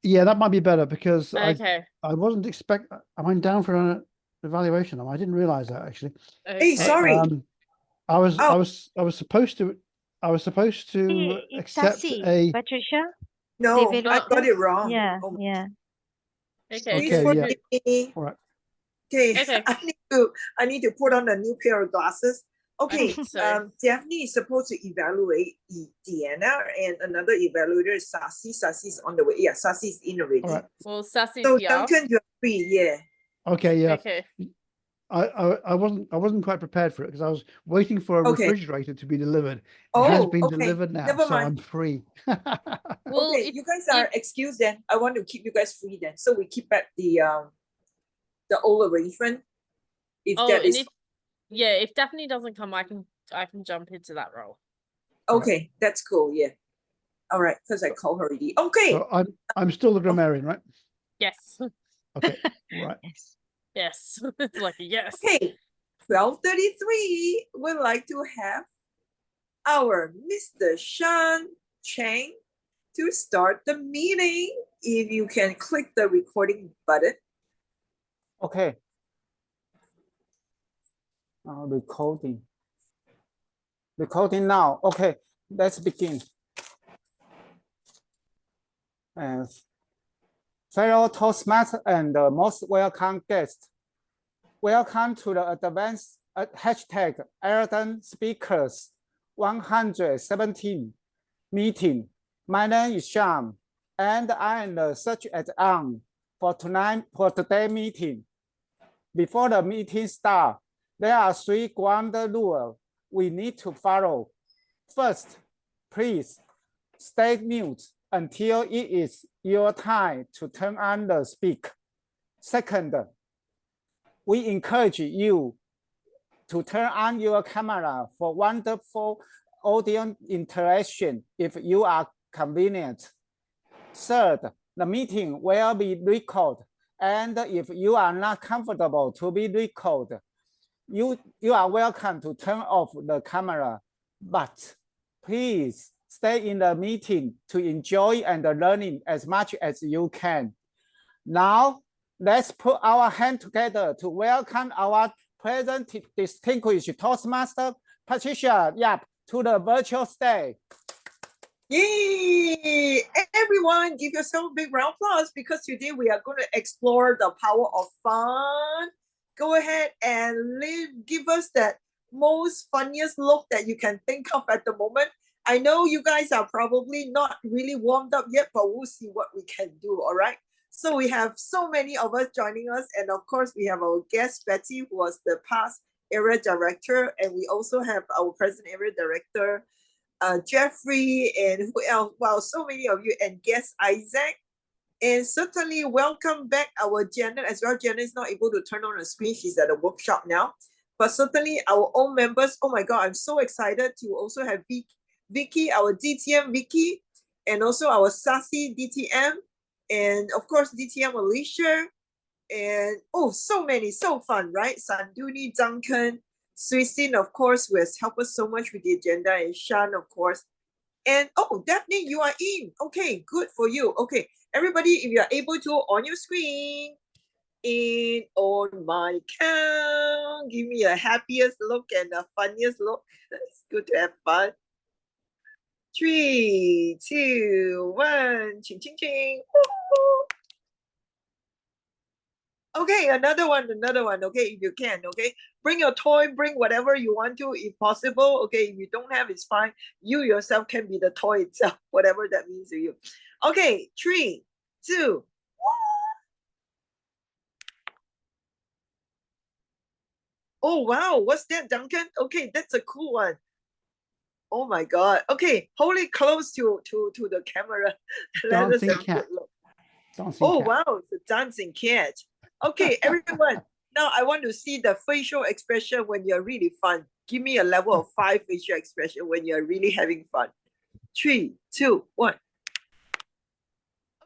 Yeah, that might be better because Okay. I wasn't expect. Am I down for an evaluation? I didn't realize that actually. Hey, Okay. sorry. Oh, I was supposed to It's accept Sassy, a. Patricia, the no, I Oh, got evaluator. it wrong. Yeah, Oh, yeah. okay. please Okay, yeah, forgive me. all right. Okay, Okay. I need to put on a new pair of glasses. Okay, So Daphne is supposed to evaluate Deanna, and another evaluator is Sassy. Sassy's on the way. Yeah, Sassy's in already. All right. well, Sassy's So here. Duncan, you're free. Yeah. Okay, yeah. Okay. I wasn't quite prepared for it because I was waiting for a Okay. refrigerator to be delivered. It Oh, has been okay. delivered now, Never so mind. I'm free. Well, Okay, you guys are excused then. I want to keep you guys free then. So we keep back the old arrangement. If oh, that and is if Daphne doesn't come, I can jump into that role. okay, that's cool. Yeah. All right, because I called her already. Okay. So I'm still the grammarian, right? Yes. Okay, right. Yes. Yes. It's like a yes. Okay. 12:33. We'd like to have our Mr. Sean Chang to start the meeting. If you can click the recording button. Okay. Recording. Recording now. Okay, let's begin. Fellow Toastmasters and most welcome guests, welcome to the advanced hashtag Eldon Speakers 117 meeting. My name is Sean, and I am the search ad for today's meeting. Before the meeting starts, there are 3 ground rules we need to follow. First, please stay mute until it is your time to turn on the speak. Second, we encourage you to turn on your camera for wonderful audio interaction if you are convenient. Third, the meeting will be recorded, and if you are not comfortable to be recorded, you are welcome to turn off the camera, but please stay in the meeting to enjoy and learning as much as you can. Now, let's put our hand together to welcome our present distinguished Toastmaster, Patricia Yap, to the virtual stage. Yay! Everyone, give yourself a big round of applause because today we are going to explore the power of fun. Go ahead and give us that most funniest look that you can think of at the moment. I know you guys are probably not really warmed up yet, but we'll see what we can do, all right? So we have so many of us joining us, and of course we have our guest, Betty, who was the past area director, and we also have our present area director, Jeffrey, and who else? Wow, so many of you, and guest Isaac. And certainly welcome back our Janet as well. Janet is not able to turn on her screen. She's at a workshop now. But certainly our own members, oh my God, I'm so excited to also have Vicky, our DTM Vicky, and also our Sassy DTM, and of course DTM Alicia, and oh, so many, so fun, right? Sanduni, Duncan, Suisin, of course, who has helped us so much with the agenda, and Sean, of course. And oh, Daphne, you are in. Okay, good for you. Okay, everybody, if you are able to, on your screen, in on my count, give me a happiest look and a funniest look. It's good to have fun. 3, 2, 1, ching, ching, ching. Okay, another one. Okay, if you can, okay. Bring your toy, bring whatever you want to, if possible. Okay, if you don't have, it's fine. You yourself can be the toy itself, whatever that means to you. Okay, 3, 2, 1. Oh, wow, what's that, Duncan? Okay, that's a cool one. Oh my God. Okay, hold it close to the camera. Dancing cat. Dancing oh, cat. wow, it's a dancing cat. Okay, everyone. Now I want to see the facial expression when you're really fun. Give me a level of 5 facial expression when you're really having fun. 3, 2, 1.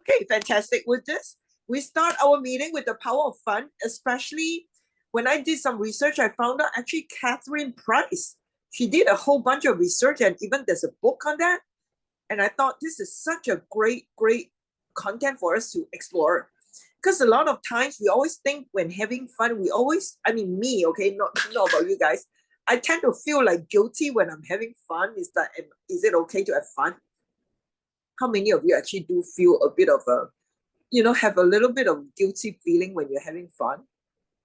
Okay, fantastic. With this, we start our meeting with the power of fun, especially when I did some research, I found out actually Catherine Price, she did a whole bunch of research, and even there's a book on that. And I thought this is such a great content for us to explore. Because a lot of times we always think when having fun, I mean me, okay, not about you guys. I tend to feel like guilty when I'm having fun. Is it okay to have fun? How many of you actually do feel a bit of have a little bit of guilty feeling when you're having fun?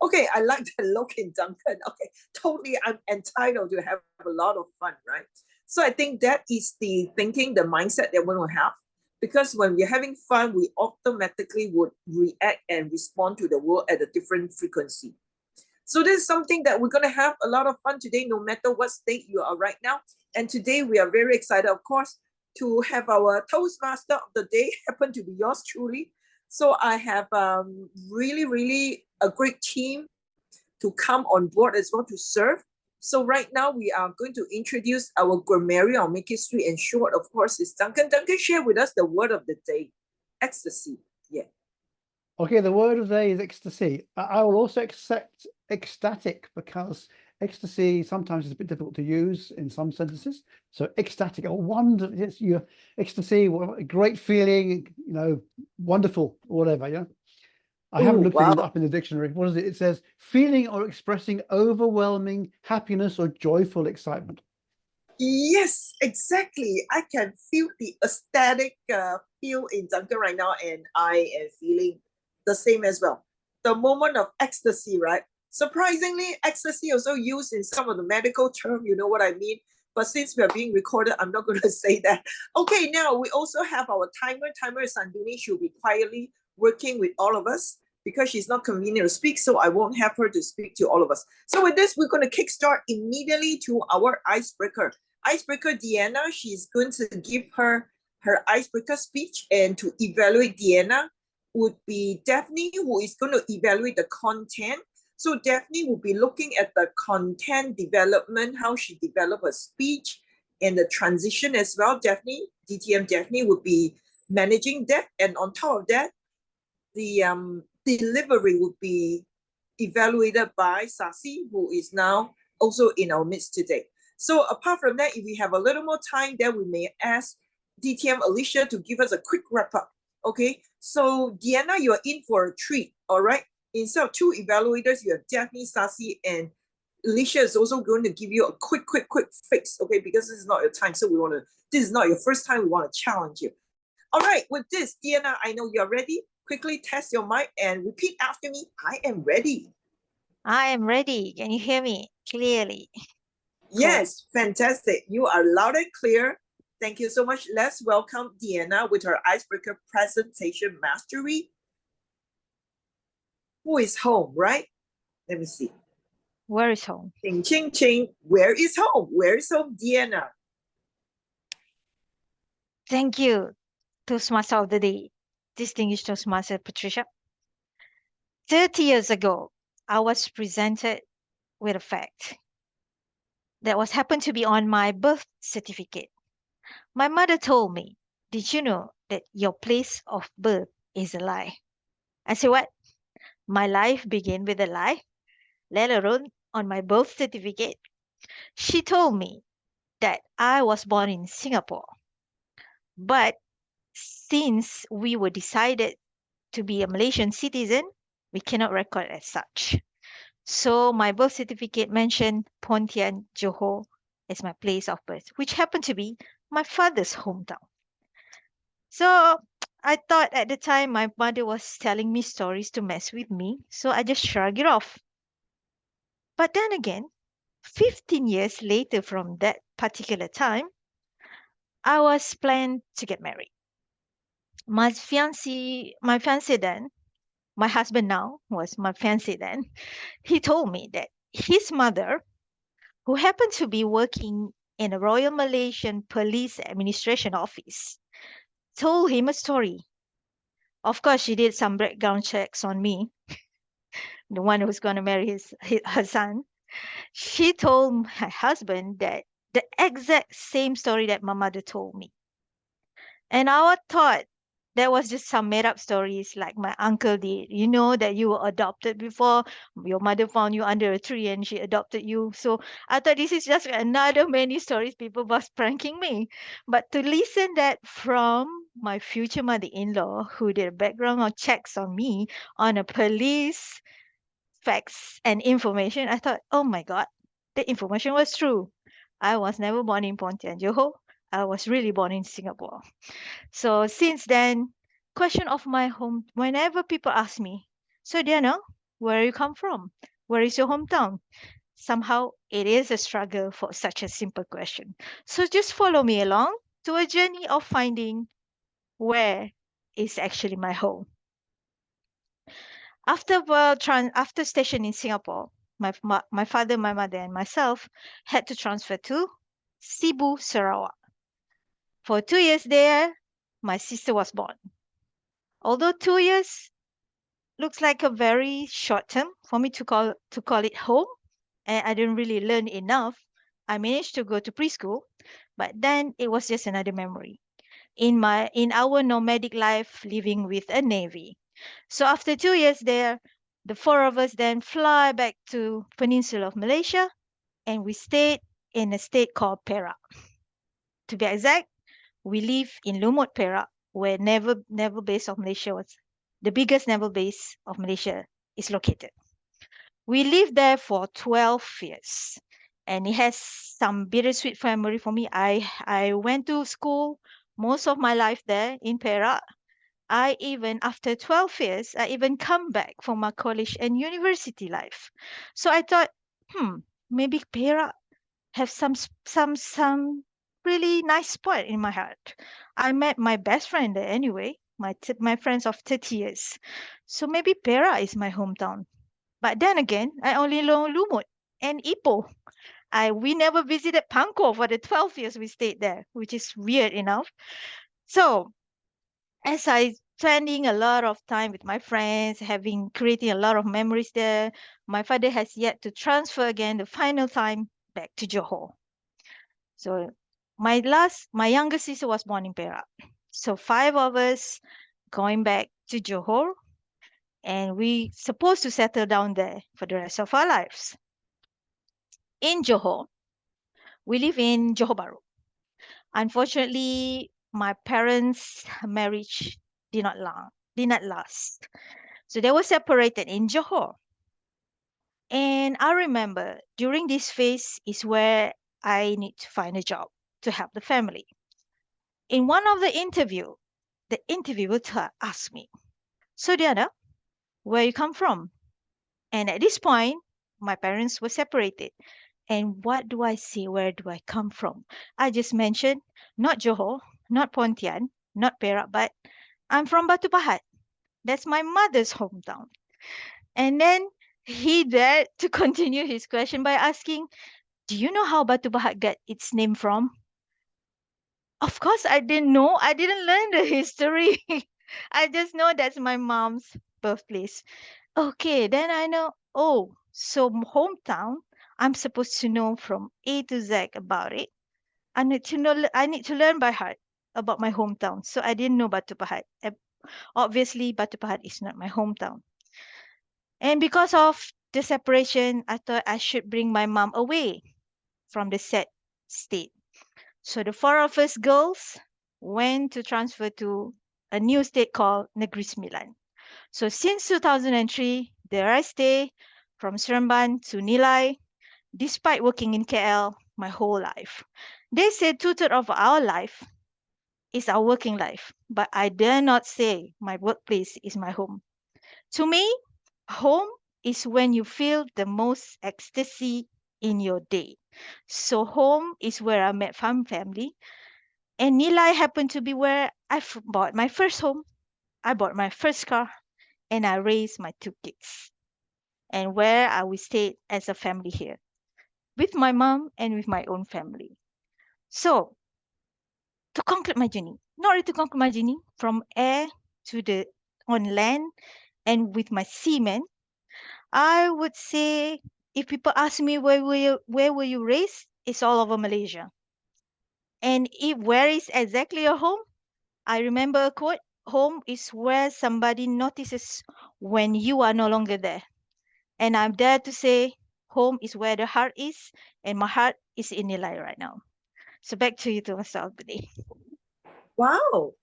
Okay, I like the look in Duncan. Okay, totally, I'm entitled to have a lot of fun, right? So I think that is the thinking, the mindset that we will have. Because when we're having fun, we automatically would react and respond to the world at a different frequency. So this is something that we're going to have a lot of fun today, no matter what state you are right now. And today we are very excited, of course, to have our Toastmaster of the day happen to be yours truly. So I have really, really a great team to come on board as well to serve. So right now we are going to introduce our grammarian. I'll make history and short, of course, is Duncan. Duncan, share with us the word of the day, ecstasy. Yeah. Okay, the word of the day is ecstasy. I will also accept ecstatic because ecstasy sometimes is a bit difficult to use in some sentences. So ecstatic, a wonder, yes, your ecstasy, a great feeling, wonderful, whatever, yeah. I haven't Ooh, looked wow. it up in the dictionary. What is it? It says feeling or expressing overwhelming happiness or joyful excitement. Yes, exactly. I can feel the ecstatic feel in Duncan right now, and I am feeling the same as well. The moment of ecstasy, right? Surprisingly, ecstasy also used in some of the medical term, you know what I mean? But since we are being recorded, I'm not going to say that. Okay, now we also have our timer. Timer Sanduni, she'll be quietly working with all of us because she's not convenient to speak, so I won't have her to speak to all of us. So with this, we're going to kickstart immediately to our icebreaker. Icebreaker Deanna, she's going to give her icebreaker speech, and to evaluate Deanna would be Daphne, who is going to evaluate the content. So Daphne will be looking at the content development, how she developed her speech, and the transition as well. Daphne, DTM Daphne would be managing that, and on top of that, the delivery would be evaluated by Sasi, who is now also in our midst today. So apart from that, if we have a little more time, then we may ask DTM Alicia to give us a quick wrap up. Okay, so Deanna, you're in for a treat, all right? Instead of 2 evaluators, you have Daphne, Sasi, and Alicia is also going to give you a quick fix, okay? Because this is not your time, so this is not your first time, we want to challenge you. All right, with this, Deanna, I know you're ready. Quickly test your mic and repeat after me. I am ready. I am ready. Can you hear me clearly? Yes, fantastic. You are loud and clear. Thank you so much. Let's welcome Deanna with her icebreaker presentation mastery. Who is home, right? Let me see. Where is home? Ching, ching, ching. Where is home? Where is home, Deanna? Thank you, Toastmaster of the Day, distinguished Toastmaster Patricia. 30 years ago, I was presented with a fact that was happened to be on my birth certificate. My mother told me, "Did you know that your place of birth is a lie?" I said, "What? My life began with a lie, let alone on my birth certificate?" She told me that I was born in Singapore, but since we were decided to be a Malaysian citizen, we cannot record as such. So my birth certificate mentioned Pontian, Johor as my place of birth, which happened to be my father's hometown. So I thought at the time my mother was telling me stories to mess with me, so I just shrugged it off. But then again, 15 years later from that particular time, I was planned to get married. My fiancé then, my husband now was my fiancé then, he told me that his mother, who happened to be working in a Royal Malaysian Police Administration office, told him a story. Of course, she did some background checks on me, the one who's going to marry her son. She told my husband that the exact same story that my mother told me. And I thought That was just some made up stories like my uncle did. You know that you were adopted before. Your mother found you under a tree and she adopted you. So I thought this is just another many stories people was pranking me. But to listen that from my future mother-in-law who did background checks on me on a police facts and information, I thought, oh my God, the information was true. I was never born in Pontian, Johor. I was really born in Singapore. So since then, question of my home, whenever people ask me, so Diana, where you come from? Where is your hometown? Somehow it is a struggle for such a simple question. So just follow me along to a journey of finding where is actually my home. After station in Singapore, my father, my mother, and myself had to transfer to Cebu, Sarawak. For 2 years there, my sister was born. Although 2 years looks like a very short term for me to call it home, and I didn't really learn enough. I managed to go to preschool, but then it was just another memory in our nomadic life living with a navy. So after 2 years there, the four of us then fly back to Peninsula of Malaysia, and we stayed in a state called Perak. To be exact, we live in Lumut, Perak, where naval base of Malaysia was the biggest naval base of Malaysia is located. We lived there for 12 years, and it has some bittersweet memory for me. I went to school most of my life there in Perak. After 12 years, I even come back for my college and university life. So I thought, maybe Perak have some really nice spot in my heart. I met my best friend there anyway, my friends of 30 years. So maybe Perak is my hometown. But then again, I only know Lumut and Ipoh. We never visited Pangkor for the 12 years we stayed there, which is weird enough. So as I spending a lot of time with my friends, creating a lot of memories there, my father has yet to transfer again the final time back to Johor. So my younger sister was born in Perak. So 5 of us going back to Johor, and we supposed to settle down there for the rest of our lives. In Johor, we live in Johor Bahru. Unfortunately, my parents' marriage did not last. So they were separated in Johor. And I remember during this phase is where I need to find a job to help the family. In one of the interviewer asked me, so Diana, where you come from? And at this point, my parents were separated. And what do I say? Where do I come from? I just mentioned not Johor, not Pontian, not Perak, but I'm from Batu Pahat. That's my mother's hometown. And then he dared to continue his question by asking, do you know how Batu Pahat got its name from? Of course, I didn't know. I didn't learn the history. I just know that's my mom's birthplace. Okay, then I know. Oh, so hometown, I'm supposed to know from A to Z about it. I need to learn by heart about my hometown. So I didn't know Batu Pahat. Obviously, Batu Pahat is not my hometown. And because of the separation, I thought I should bring my mom away from the said state. So the 4 of us girls went to transfer to a new state called Negeri Sembilan. So since 2003, there I stay from Seremban to Nilai, despite working in KL my whole life. They say 2/3 of our life is our working life, but I dare not say my workplace is my home. To me, home is when you feel the most ecstasy in your day. So home is where I met family, and Nilai happened to be where I bought my first home. I bought my first car, and I raised my 2 kids. And where I will stay as a family here, with my mom and with my own family. So, to conclude my journey, not really to conclude my journey, from air to on land and with my seamen, I would say if people ask me where were you raised, it's all over Malaysia. And where is exactly your home? I remember a quote, home is where somebody notices when you are no longer there. And I'm there to say home is where the heart is, and my heart is in Nilai right now. So back to you, Mr. Albany. Wow.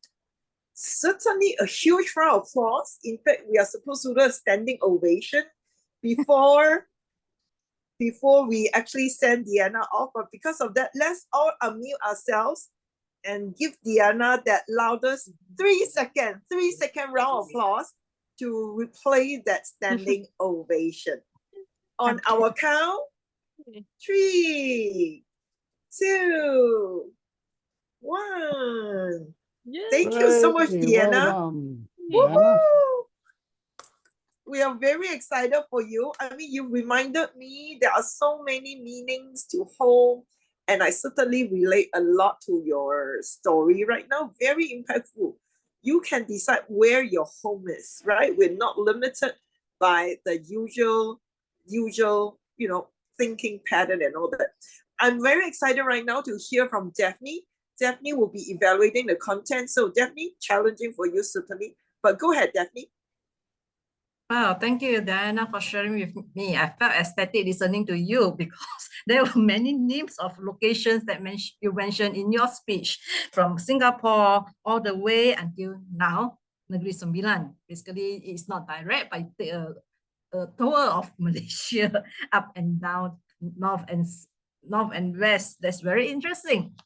Certainly a huge round of applause. In fact, we are supposed to do a standing ovation before we actually send Diana off. But because of that, let's all unmute ourselves and give Diana that loudest 3-second round of applause to replay that standing ovation. On our count, 3, 2, 1. Thank you so much, Hooray, Diana. Well done, Diana. Woohoo! We are very excited for you. I mean, you reminded me there are so many meanings to home, and I certainly relate a lot to your story right now. Very impactful. You can decide where your home is, right? We're not limited by the usual, thinking pattern and all that. I'm very excited right now to hear from Daphne. Daphne will be evaluating the content. So Daphne, challenging for you certainly, but go ahead, Daphne. Wow, thank you, Diana, for sharing with me. I felt ecstatic listening to you because there were many names of locations that you mentioned in your speech, from Singapore all the way until now, Negeri Sembilan. Basically, it's not direct, but take a tour of Malaysia up and down, north and west. That's very interesting.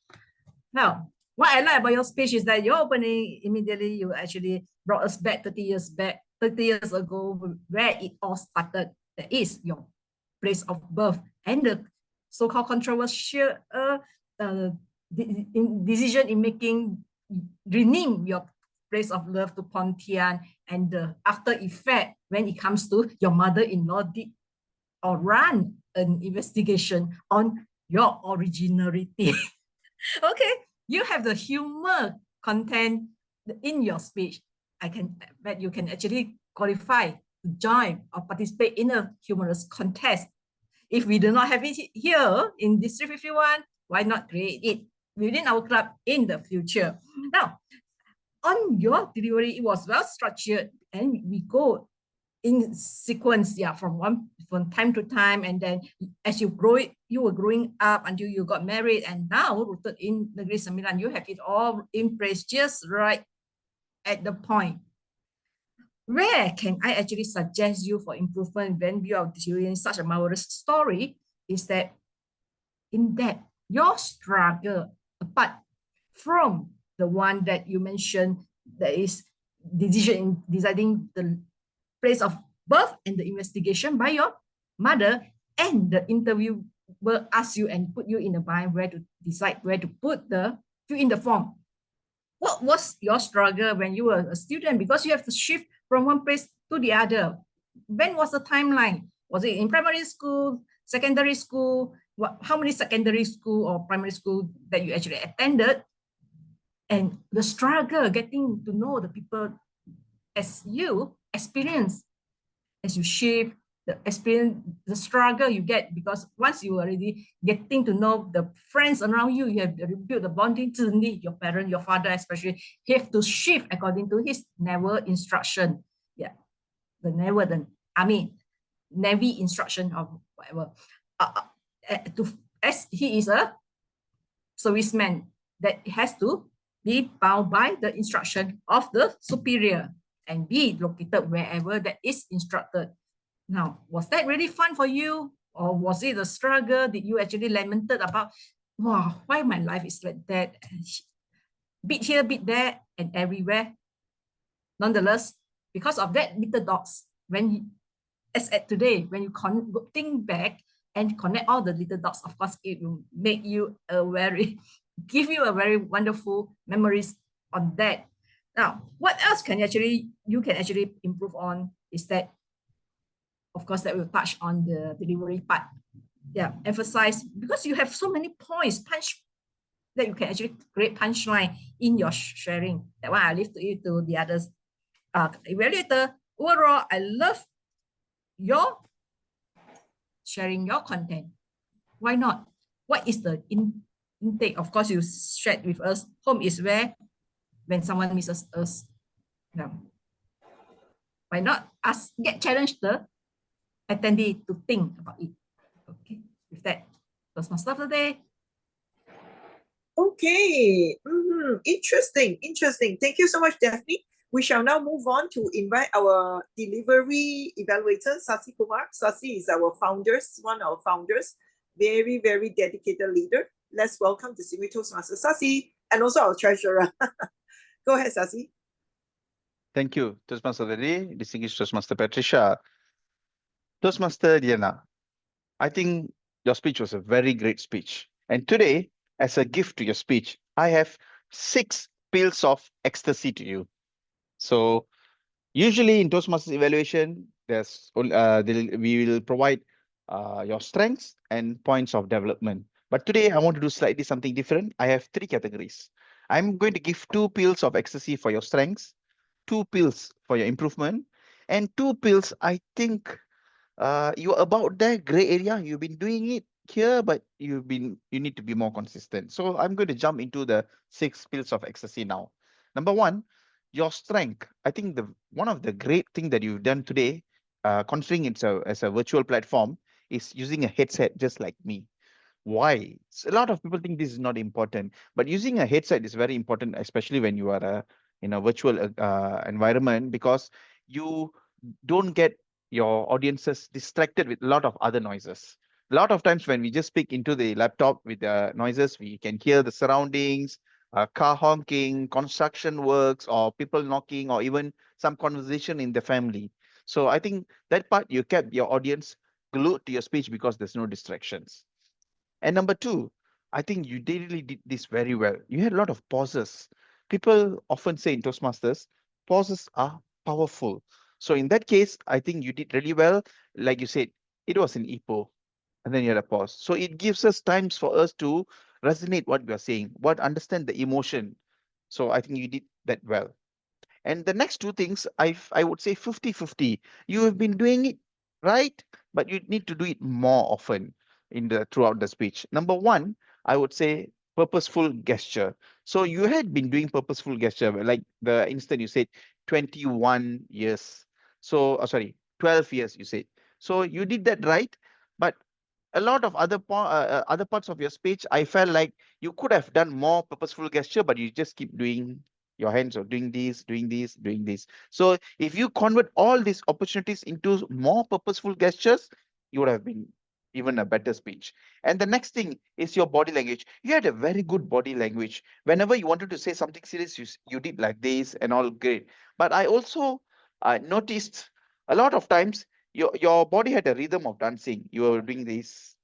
Now, what I like about your speech is that your opening, immediately you actually brought us back 30 years ago, where it all started. That is your place of birth and the so-called controversial decision in making, rename your place of love to Pontian, and the after effect when it comes to your mother-in-law did or run an investigation on your originality. Okay, you have the humor content in your speech. I can bet you can actually qualify to join or participate in a humorous contest. If we do not have it here in District 51, why not create it within our club in the future? Now, on your delivery, it was well structured, and we go in sequence, from time to time, and then as you grow it, you were growing up until you got married, and now rooted in Negeri Sembilan, you have it all in place just right at the point. Where can I actually suggest you for improvement when you are doing such a marvelous story is that in that your struggle, apart from the one that you mentioned, that is decision in deciding the place of birth and the investigation by your mother, and the interview will ask you and put you in a bind where to decide where to fill in the form. What was your struggle when you were a student? Because you have to shift from one place to the other. When was the timeline? Was it in primary school, secondary school? How many secondary school or primary school that you actually attended? And the struggle getting to know the people as you experience, as you shift, the experience, the struggle you get, because once you already getting to know the friends around you, you have to build the bonding. Suddenly, your parent, your father especially, have to shift according to his naval instruction. Yeah, the naval, Navy instruction or whatever. As he is a serviceman, that has to be bound by the instruction of the superior and be located wherever that is instructed. Now, was that really fun for you? Or was it a struggle? Did you actually lamented about, wow, why my life is like that? Bit here, bit there, and everywhere. Nonetheless, because of that little dots, as at today, when you think back and connect all the little dots, of course, it will make you give you a very wonderful memories on that. Now, what else you can actually improve on is that, of course, that will touch on the delivery part. Yeah, emphasize, because you have so many points, that you can actually create punchline in your sharing. That one I leave to you to the others. Evaluator, overall, I love your sharing your content. Why not? What is the intake? Of course, you shared with us, home is where when someone misses us, Yeah. Why not get challenged the attendee to think about it? Okay, with that, Toastmaster of the day. Okay. Interesting. Interesting. Thank you so much, Daphne. We shall now move on to invite our delivery evaluator, Sasi Kumar. Sasi is our founders, one of our founders, very, very dedicated leader. Let's welcome Distinguished Toastmaster Sasi and also our treasurer. Go ahead, Sasi. Thank you, Toastmaster of the Day, distinguished Toastmaster Patricia. Toastmaster Diana, I think your speech was a very great speech. And today, as a gift to your speech, I have 6 pills of ecstasy to you. So usually in Toastmasters evaluation, we will provide your strengths and points of development. But today I want to do slightly something different. I have 3 categories. I'm going to give 2 pills of ecstasy for your strengths, 2 pills for your improvement, and 2 pills I think you're about there, gray area. You've been doing it here, but you need to be more consistent. So I'm going to jump into the 6 pills of ecstasy now. Number 1, your strength. I think one of the great thing that you've done today, considering it's as a virtual platform, is using a headset just like me. Why? A lot of people think this is not important, but using a headset is very important, especially when you are in a virtual environment, because you don't get your audiences distracted with a lot of other noises. A lot of times when we just speak into the laptop with the noises, we can hear the surroundings, car honking, construction works, or people knocking, or even some conversation in the family. So I think that part you kept your audience glued to your speech because there's no distractions. And number 2, I think you really did this very well. You had a lot of pauses. People often say in Toastmasters, pauses are powerful. So in that case, I think you did really well. Like you said, it was an EPO, and then you had a pause. So it gives us times for us to resonate what we are saying, understand the emotion. So I think you did that well. And the next 2 things, I would say 50-50. You have been doing it right, but you need to do it more often throughout the speech. Number 1, I would say purposeful gesture. So you had been doing purposeful gesture, like the instant you said 21 years. So, sorry, 12 years you said. So you did that right, but a lot of other parts of your speech, I felt like you could have done more purposeful gesture, but you just keep doing your hands or doing this, doing this, doing this. So if you convert all these opportunities into more purposeful gestures, you would have been even a better speech. And the next thing is your body language. You had a very good body language. Whenever you wanted to say something serious, you did like this and all great. But I also noticed a lot of times your body had a rhythm of dancing. You were doing this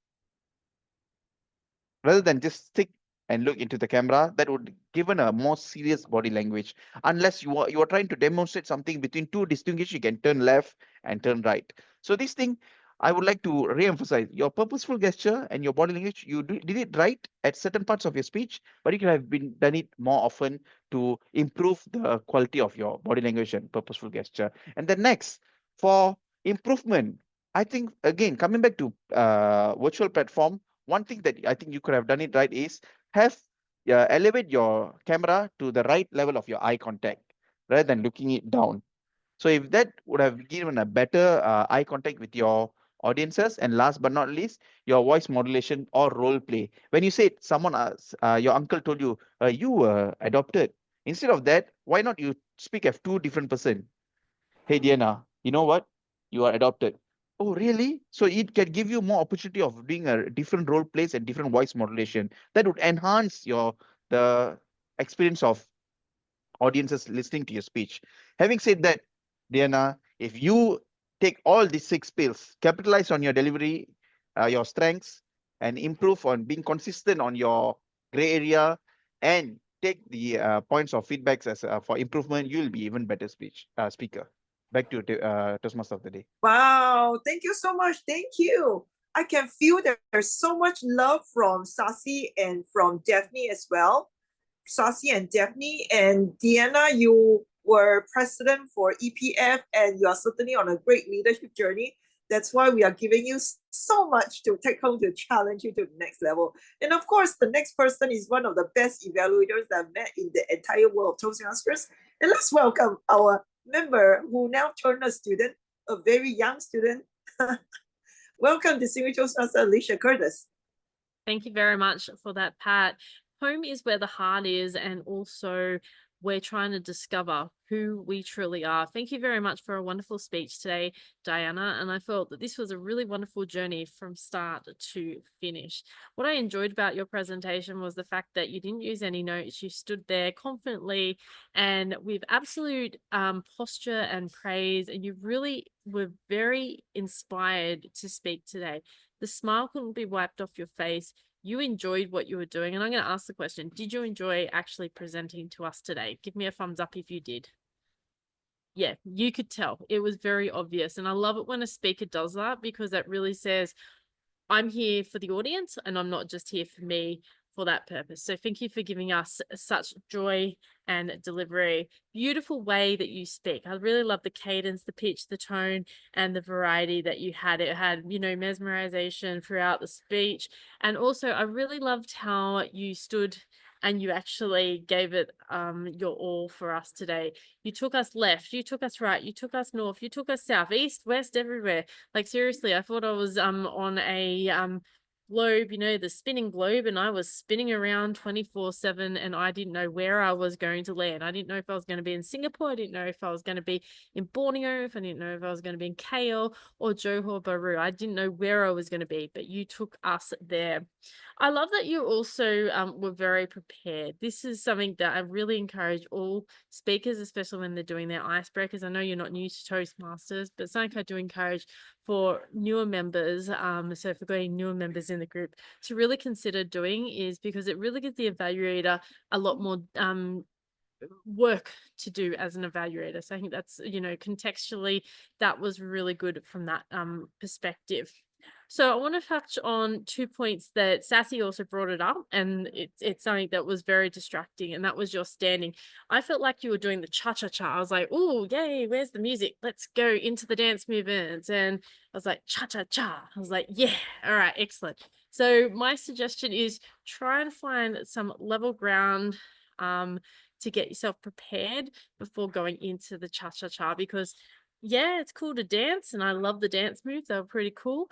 rather than just stick and look into the camera. That would given a more serious body language. Unless you are trying to demonstrate something between 2 distinguished, you can turn left and turn right. So this thing, I would like to re-emphasize your purposeful gesture and your body language. You did it right at certain parts of your speech, but you could have done it more often to improve the quality of your body language and purposeful gesture. And the next, for improvement, I think again coming back to virtual platform, one thing that I think you could have done it right is elevate your camera to the right level of your eye contact rather than looking it down. So if that would have given a better eye contact with your audiences, and last but not least, your voice modulation or role play. When you said someone, your uncle told you, you were adopted. Instead of that, why not you speak as 2 different person? Hey Diana, you know what? You are adopted. Oh, really? So it can give you more opportunity of doing a different role plays and different voice modulation. That would enhance the experience of audiences listening to your speech. Having said that, Diana, if you take all these 6 pills, capitalize on your delivery, your strengths, and improve on being consistent on your gray area, and take the points of feedbacks as for improvement, you'll be even better speaker. Back to Toastmaster of the Day. Wow, thank you so much. Thank you. I can feel that there's so much love from Sasi and from Daphne as well. Sasi and Daphne, and Diana, you were president for EPF and you are certainly on a great leadership journey. That's why we are giving you so much to take home to challenge you to the next level. And of course, the next person is one of the best evaluators that I've met in the entire world of Toastmasters. And let's welcome our member who now turned a student, a very young student. Welcome, distinguished Toastmaster Alicia Curtis. Thank you very much for that, Pat. Home is where the heart is, and also we're trying to discover who we truly are. Thank you very much for a wonderful speech today, Diana. And I felt that this was a really wonderful journey from start to finish. What I enjoyed about your presentation was the fact that you didn't use any notes. You stood there confidently and with absolute posture and praise, and you really were very inspired to speak today. The smile couldn't be wiped off your face. You enjoyed what you were doing. And I'm going to ask the question, did you enjoy actually presenting to us today? Give me a thumbs up if you did. Yeah, you could tell. It was very obvious. And I love it when a speaker does that, because that really says, I'm here for the audience and I'm not just here for me for that purpose. So thank you for giving us such joy and delivery. Beautiful way that you speak. I really love the cadence, the pitch, the tone, and the variety that you had. It had, you know, mesmerization throughout the speech. And also I really loved how you stood and you actually gave it your all for us today. You took us left, you took us right, you took us north, you took us south, east, west, everywhere. Like seriously, I thought I was on a globe, you know, the spinning globe, and I was spinning around 24/7 and I didn't know where I was going to land. I didn't know if I was going to be in Singapore. I didn't know if I was going to be in Borneo, if I didn't know if I was going to be in KL or Johor Bahru. I didn't know where I was going to be, but you took us there. I love that you also were very prepared. This is something that I really encourage all speakers, especially when they're doing their icebreakers. I know you're not new to Toastmasters, but something I do encourage for newer members, so for getting newer members in the group to really consider doing, is because it really gives the evaluator a lot more work to do as an evaluator. So I think that's, you know, contextually, that was really good from that perspective. So I want to touch on 2 points that Sassy also brought it up, and it's something that was very distracting, and that was your standing. I felt like you were doing the cha-cha-cha. I was like, oh, yay, where's the music? Let's go into the dance movements. And I was like, cha-cha-cha. I was like, yeah, all right, excellent. So my suggestion is try and find some level ground to get yourself prepared before going into the cha-cha-cha, because yeah, it's cool to dance, and I love the dance moves. They were pretty cool.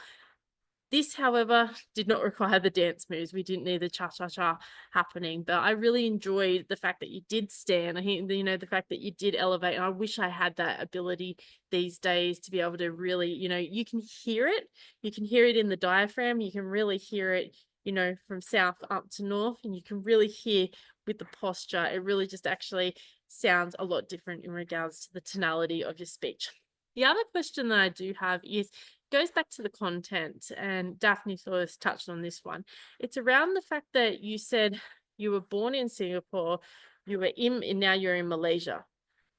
This, however, did not require the dance moves. We didn't need the cha-cha-cha happening, but I really enjoyed the fact that you did stand. I think, you know, the fact that you did elevate, and I wish I had that ability these days to be able to really, you know, you can hear it. You can hear it in the diaphragm. You can really hear it, you know, from south up to north, and you can really hear with the posture. It really just actually sounds a lot different in regards to the tonality of your speech. The other question that I do have is, goes back to the content, and Daphne sort of touched on this one. It's around the fact that you said you were born in Singapore, you were in, and now you're in Malaysia.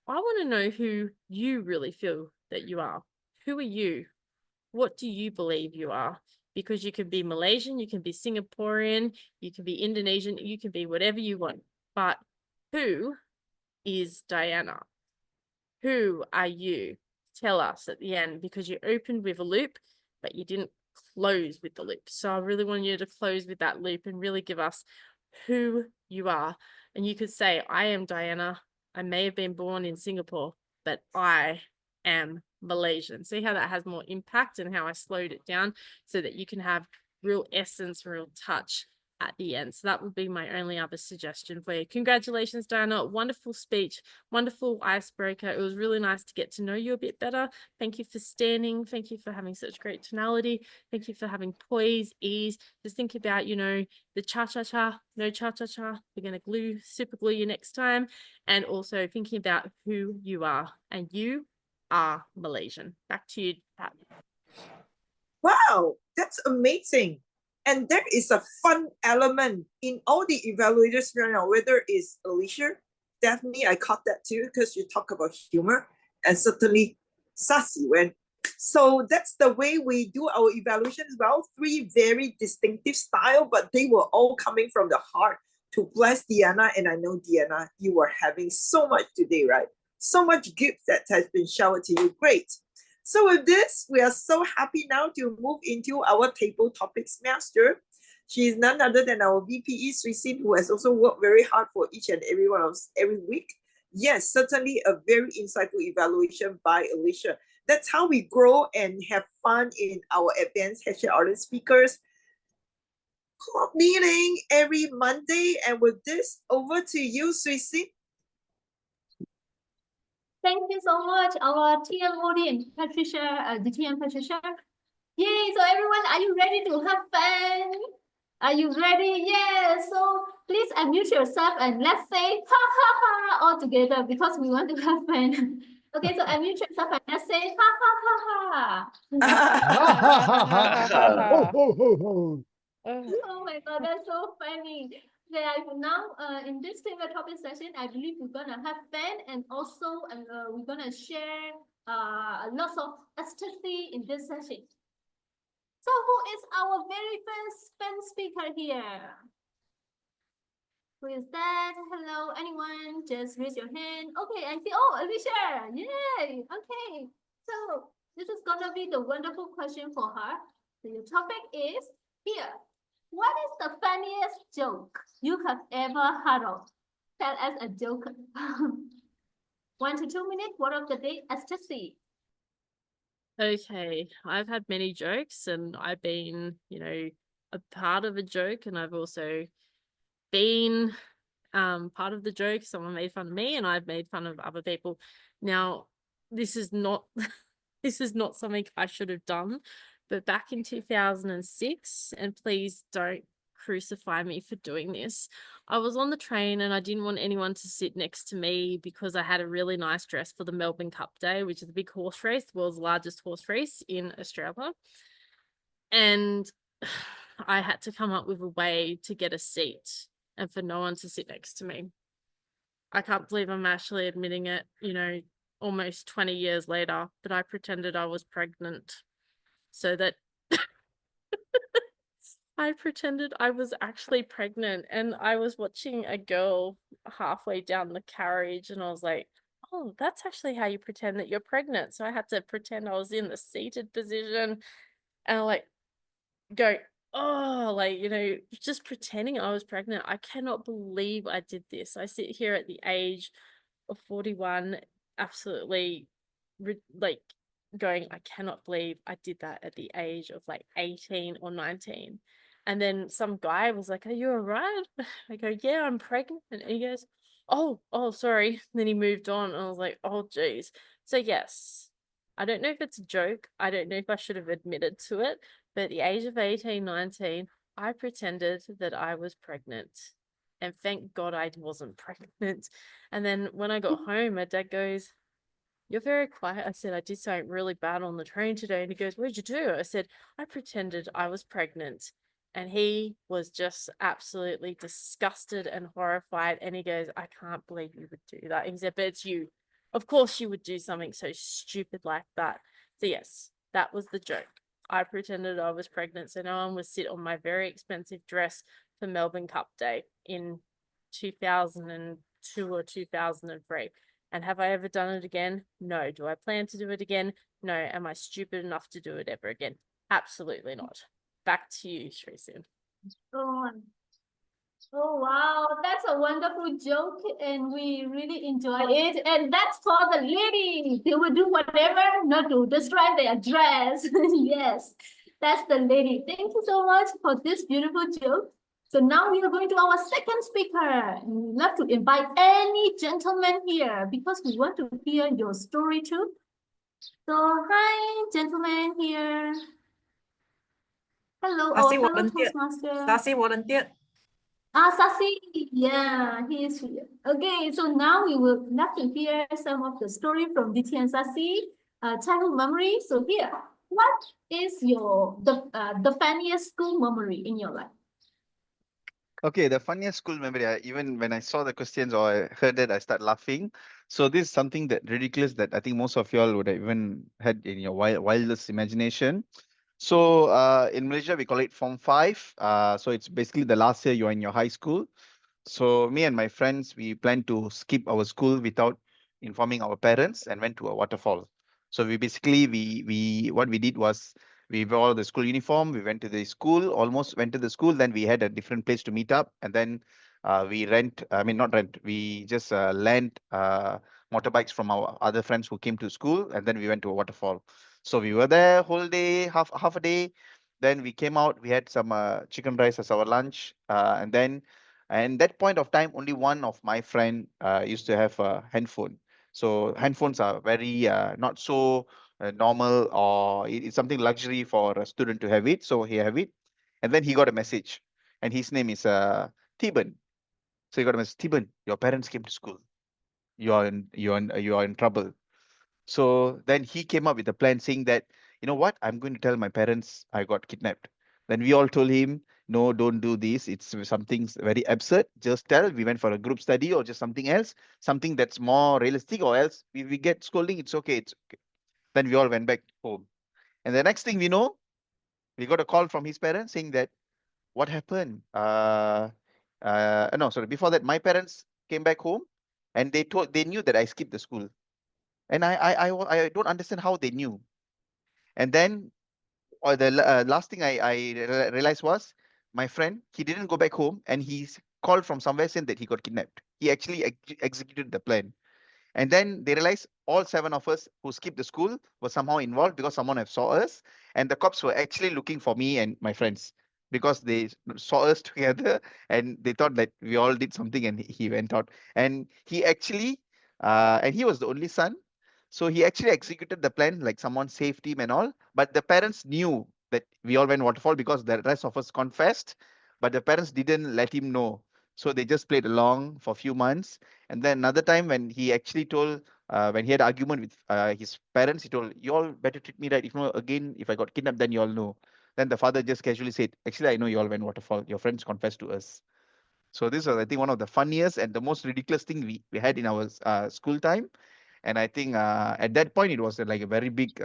I want to know who you really feel that you are. Who are you? What do you believe you are? Because you can be Malaysian, you can be Singaporean, you can be Indonesian, you can be whatever you want. But who is Diana? Who are you? Tell us at the end, because you opened with a loop, but you didn't close with the loop. So I really want you to close with that loop and really give us who you are. And you could say, I am Diana. I may have been born in Singapore, but I am Malaysian. See how that has more impact and how I slowed it down so that you can have real essence, real touch at the end. So that would be my only other suggestion for you. Congratulations, Diana. Wonderful speech, wonderful icebreaker. It was really nice to get to know you a bit better. Thank you for standing. Thank you for having such great tonality. Thank you for having poise, ease. Just think about, you know, the cha-cha-cha, no cha-cha-cha. We're going to super glue you next time. And also thinking about who you are, and you are Malaysian. Back to you, Pat. Wow, that's amazing. And there is a fun element in all the evaluators right now, whether it's Alicia, Daphne, I caught that too, because you talk about humor, and certainly Sassy went. So that's the way we do our evaluation as well. 3 very distinctive style, but they were all coming from the heart to bless Diana. And I know, Diana, you were having so much today, right? So much gift that has been showered to you. Great. So with this, we are so happy now to move into our table topics master. She is none other than our VPE Sri Sin, who has also worked very hard for each and every one of us every week. Yes, certainly a very insightful evaluation by Alicia. That's how we grow and have fun in our advanced Hashtag Audience Speakers club meeting every Monday. And with this, over to you, Sri Sin. Thank you so much, our TM Modi and Patricia, DT and Patricia. Yay, so everyone, are you ready to have fun? Are you ready? Yeah, so please unmute yourself and let's say ha ha ha all together because we want to have fun. Okay, so unmute yourself and let's say ha ha ha ha. Ho, ho, ho, ho. Oh my God, that's so funny. Yeah, now in this favorite topic session, I believe we're gonna have fun and also we're gonna share lots of ecstasy in this session. So who is our very first fun speaker here? Who is that? Hello, anyone? Just raise your hand. Okay, I see. Oh, Alicia. Yay. Okay. So this is gonna be the wonderful question for her. So your topic is here. What is the funniest joke you have ever heard of? Tell us a joke. 1 to 2 minutes, word of the day, ecstasy. Okay, I've had many jokes and I've been, a part of a joke, and I've also been part of the joke. Someone made fun of me and I've made fun of other people. Now, this is not this is not something I should have done, but back in 2006, and please don't crucify me for doing this, I was on the train and I didn't want anyone to sit next to me because I had a really nice dress for the Melbourne Cup Day, which is a big horse race, the world's largest horse race in Australia. And I had to come up with a way to get a seat and for no one to sit next to me. I can't believe I'm actually admitting it, almost 20 years later, but I pretended I was pregnant so that I pretended I was actually pregnant, and I was watching a girl halfway down the carriage and I was like, oh, that's actually how you pretend that you're pregnant. So I had to pretend I was in the seated position and go, oh, just pretending I was pregnant. I cannot believe I did this. I sit here at the age of 41, absolutely going, I cannot believe I did that at the age of 18 or 19. And then some guy was like, are you all right? I go, yeah, I'm pregnant. And he goes, oh, sorry. And then he moved on. And I was like, oh, geez. So yes, I don't know if it's a joke. I don't know if I should have admitted to it. But at the age of 18, 19, I pretended that I was pregnant. And thank God I wasn't pregnant. And then when I got home, my dad goes, you're very quiet. I said, I did something really bad on the train today. And he goes, what'd you do? I said, I pretended I was pregnant. And he was just absolutely disgusted and horrified. And he goes, I can't believe you would do that. He said, but it's you. Of course you would do something so stupid like that. So yes, that was the joke. I pretended I was pregnant so no one would sit on my very expensive dress for Melbourne Cup Day in 2002 or 2003. And have I ever done it again? No. Do I plan to do it again? No. Am I stupid enough to do it ever again? Absolutely not. Back to you, Sri Sin. Oh wow, that's a wonderful joke and we really enjoy it. And that's for the lady. They will do whatever not to destroy their dress. Yes, that's the lady. Thank you so much for this beautiful joke. So now we are going to our second speaker. We'd love to invite any gentleman here because we want to hear your story too. So hi, gentleman here. Hello, Sasi hello, volunteered. Toastmaster. Sasi volunteered. Sasi, yeah, he is here. Okay, so now we will love to hear some of the story from DT and Sasi, childhood memory. So here, what is the funniest school memory in your life? Okay, the funniest school memory, even when I saw the questions or I heard that, I start laughing. So this is something that ridiculous that I think most of y'all would have even had in your wildest imagination. So in Malaysia, we call it Form 5. So it's basically the last year you're in your high school. So me and my friends, we planned to skip our school without informing our parents and went to a waterfall. So we basically we what we did was we wore the school uniform. We went to the school, almost went to the school. Then we had a different place to meet up, and then we rent. I mean, not rent. We just lent motorbikes from our other friends who came to school, and then we went to a waterfall. So we were there whole day, half a day. Then we came out. We had some chicken rice as our lunch, and that point of time, only one of my friend used to have a handphone. So handphones are very not so normal, or it's something luxury for a student to have it. So he have it, and then he got a message, and his name is Tiban. So he got a message, Tiban, your parents came to school. You are in trouble. So then he came up with a plan saying that, you know what, I'm going to tell my parents I got kidnapped. Then we all told him, no, don't do this. It's something very absurd. Just tell we went for a group study or just something else, something that's more realistic, or else we get scolding. It's okay. It's okay. Then we all went back home. And the next thing we know, we got a call from his parents saying that, what happened? No, sorry. Before that, my parents came back home and they knew that I skipped the school. And I don't understand how they knew. And then the last thing I realized was my friend, he didn't go back home, and he's called from somewhere saying that he got kidnapped. He actually executed the plan. And then they realized all 7 of us who skipped the school were somehow involved because someone have saw us, and the cops were actually looking for me and my friends because they saw us together, and they thought that we all did something, and he went out. And he actually and he was the only son, so he actually executed the plan, like someone saved him and all. But the parents knew that we all went waterfall because the rest of us confessed, but the parents didn't let him know. So they just played along for a few months. And then another time when he actually told, when he had argument with his parents, he told, you all better treat me right. If not, again, if I got kidnapped, then you all know. Then the father just casually said, actually, I know you all went waterfall. Your friends confessed to us. So this was, I think, one of the funniest and the most ridiculous thing we had in our school time. And I think at that point, it was like a very big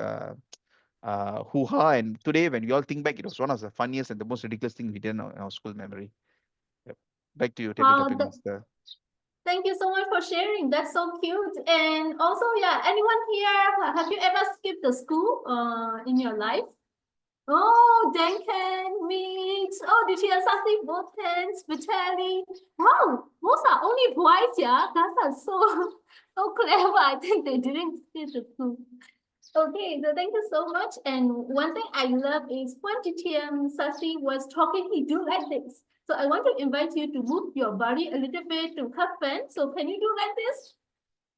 hoo-ha. And today, when we all think back, it was one of the funniest and the most ridiculous thing we did in our school memory. Yep. Back to you, Tabletop Master. Thank you so much for sharing. That's so cute. And also, yeah, anyone here, have you ever skipped the school in your life? Oh, Duncan, Mitch, oh, Ditya, Sasi, both hands, Vitaly. Wow, most are only boys, yeah. That's are so clever. I think they didn't skip the school. Okay, so thank you so much. And one thing I love is when Ditya Sasi was talking, he do like this. So I want to invite you to move your body a little bit to have fun. So can you do like this?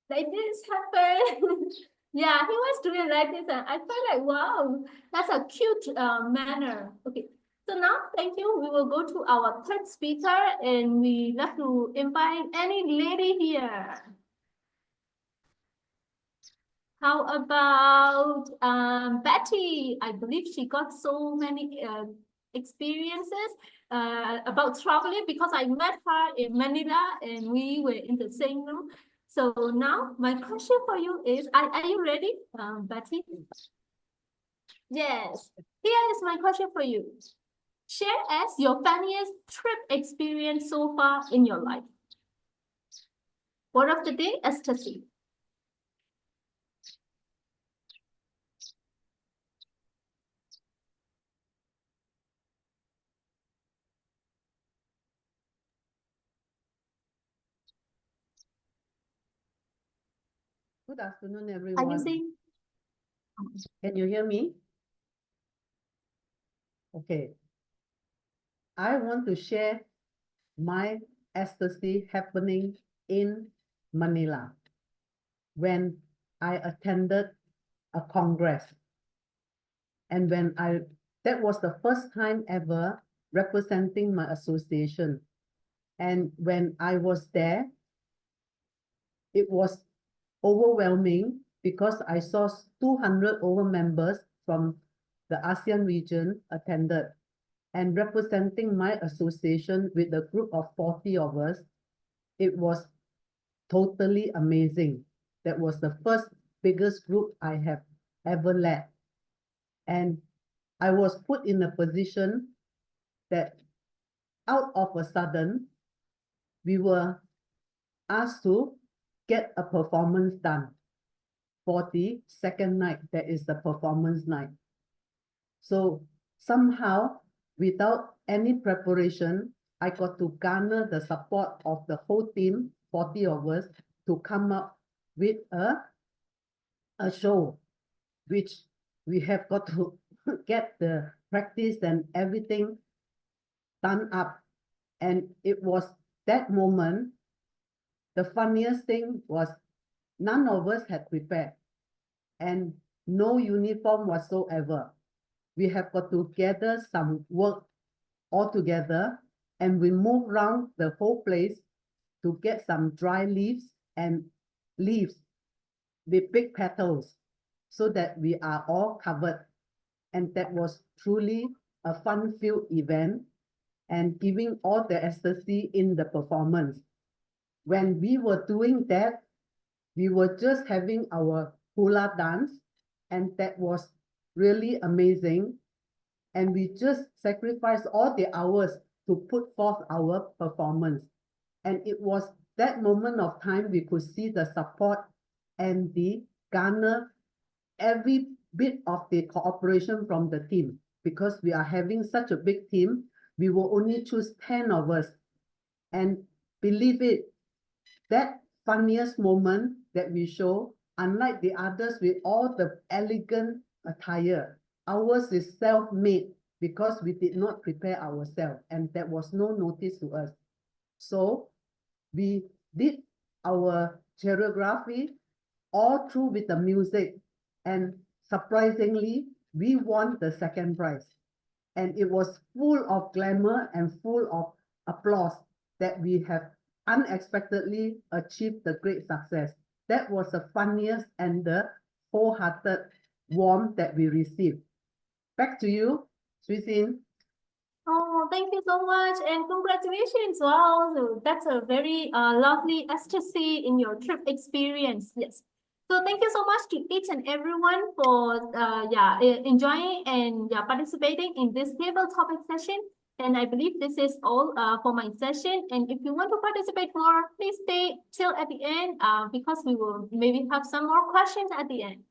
Like this, have fun. Yeah, he was doing like this, and I felt like, wow, that's a cute manner. Okay, so now, thank you. We will go to our third speaker, and we love to invite any lady here. How about Betty? I believe she got so many experiences about traveling because I met her in Manila and we were in the same room. So now my question for you is, are you ready, Betty? Yes. Here is my question for you. Share us your funniest trip experience so far in your life. Word of the day, ecstasy. Good afternoon, Are you everyone. saying? Can you hear me? Okay. I want to share my ecstasy happening in Manila when I attended a congress. And that was the first time ever representing my association. And when I was there, it was overwhelming because I saw 200 over members from the ASEAN region attended, and representing my association with a group of 40 of us, it was totally amazing. That was the first biggest group I have ever led. And I was put in a position that out of a sudden, we were asked to get a performance done. for the second night, that is the performance night. So somehow, without any preparation, I got to garner the support of the whole team, 40 of us, to come up with a show, which we have got to get the practice and everything done up. And it was that moment, the funniest thing was none of us had prepared and no uniform whatsoever. We have got to gather some work all together and we move around the whole place to get some dry leaves and leaves with big petals so that we are all covered. And that was truly a fun-filled event and giving all the ecstasy in the performance. When we were doing that, we were just having our hula dance, and that was really amazing. And we just sacrificed all the hours to put forth our performance. And it was that moment of time we could see the support and the garner every bit of the cooperation from the team. Because we are having such a big team, we will only choose 10 of us. And believe it, that funniest moment that we show, unlike the others with all the elegant attire, ours is self-made because we did not prepare ourselves and there was no notice to us. So we did our choreography all through with the music, and surprisingly, we won the second prize. And it was full of glamour and full of applause that we have unexpectedly achieved the great success. That was the funniest and the wholehearted warmth that we received. Back to you, Swee Sin. Oh, thank you so much and congratulations. Wow, so that's a very lovely ecstasy in your trip experience. Yes. So thank you so much to each and everyone for enjoying and participating in this table topic session. And I believe this is all for my session. And if you want to participate more, please stay till at the end because we will maybe have some more questions at the end.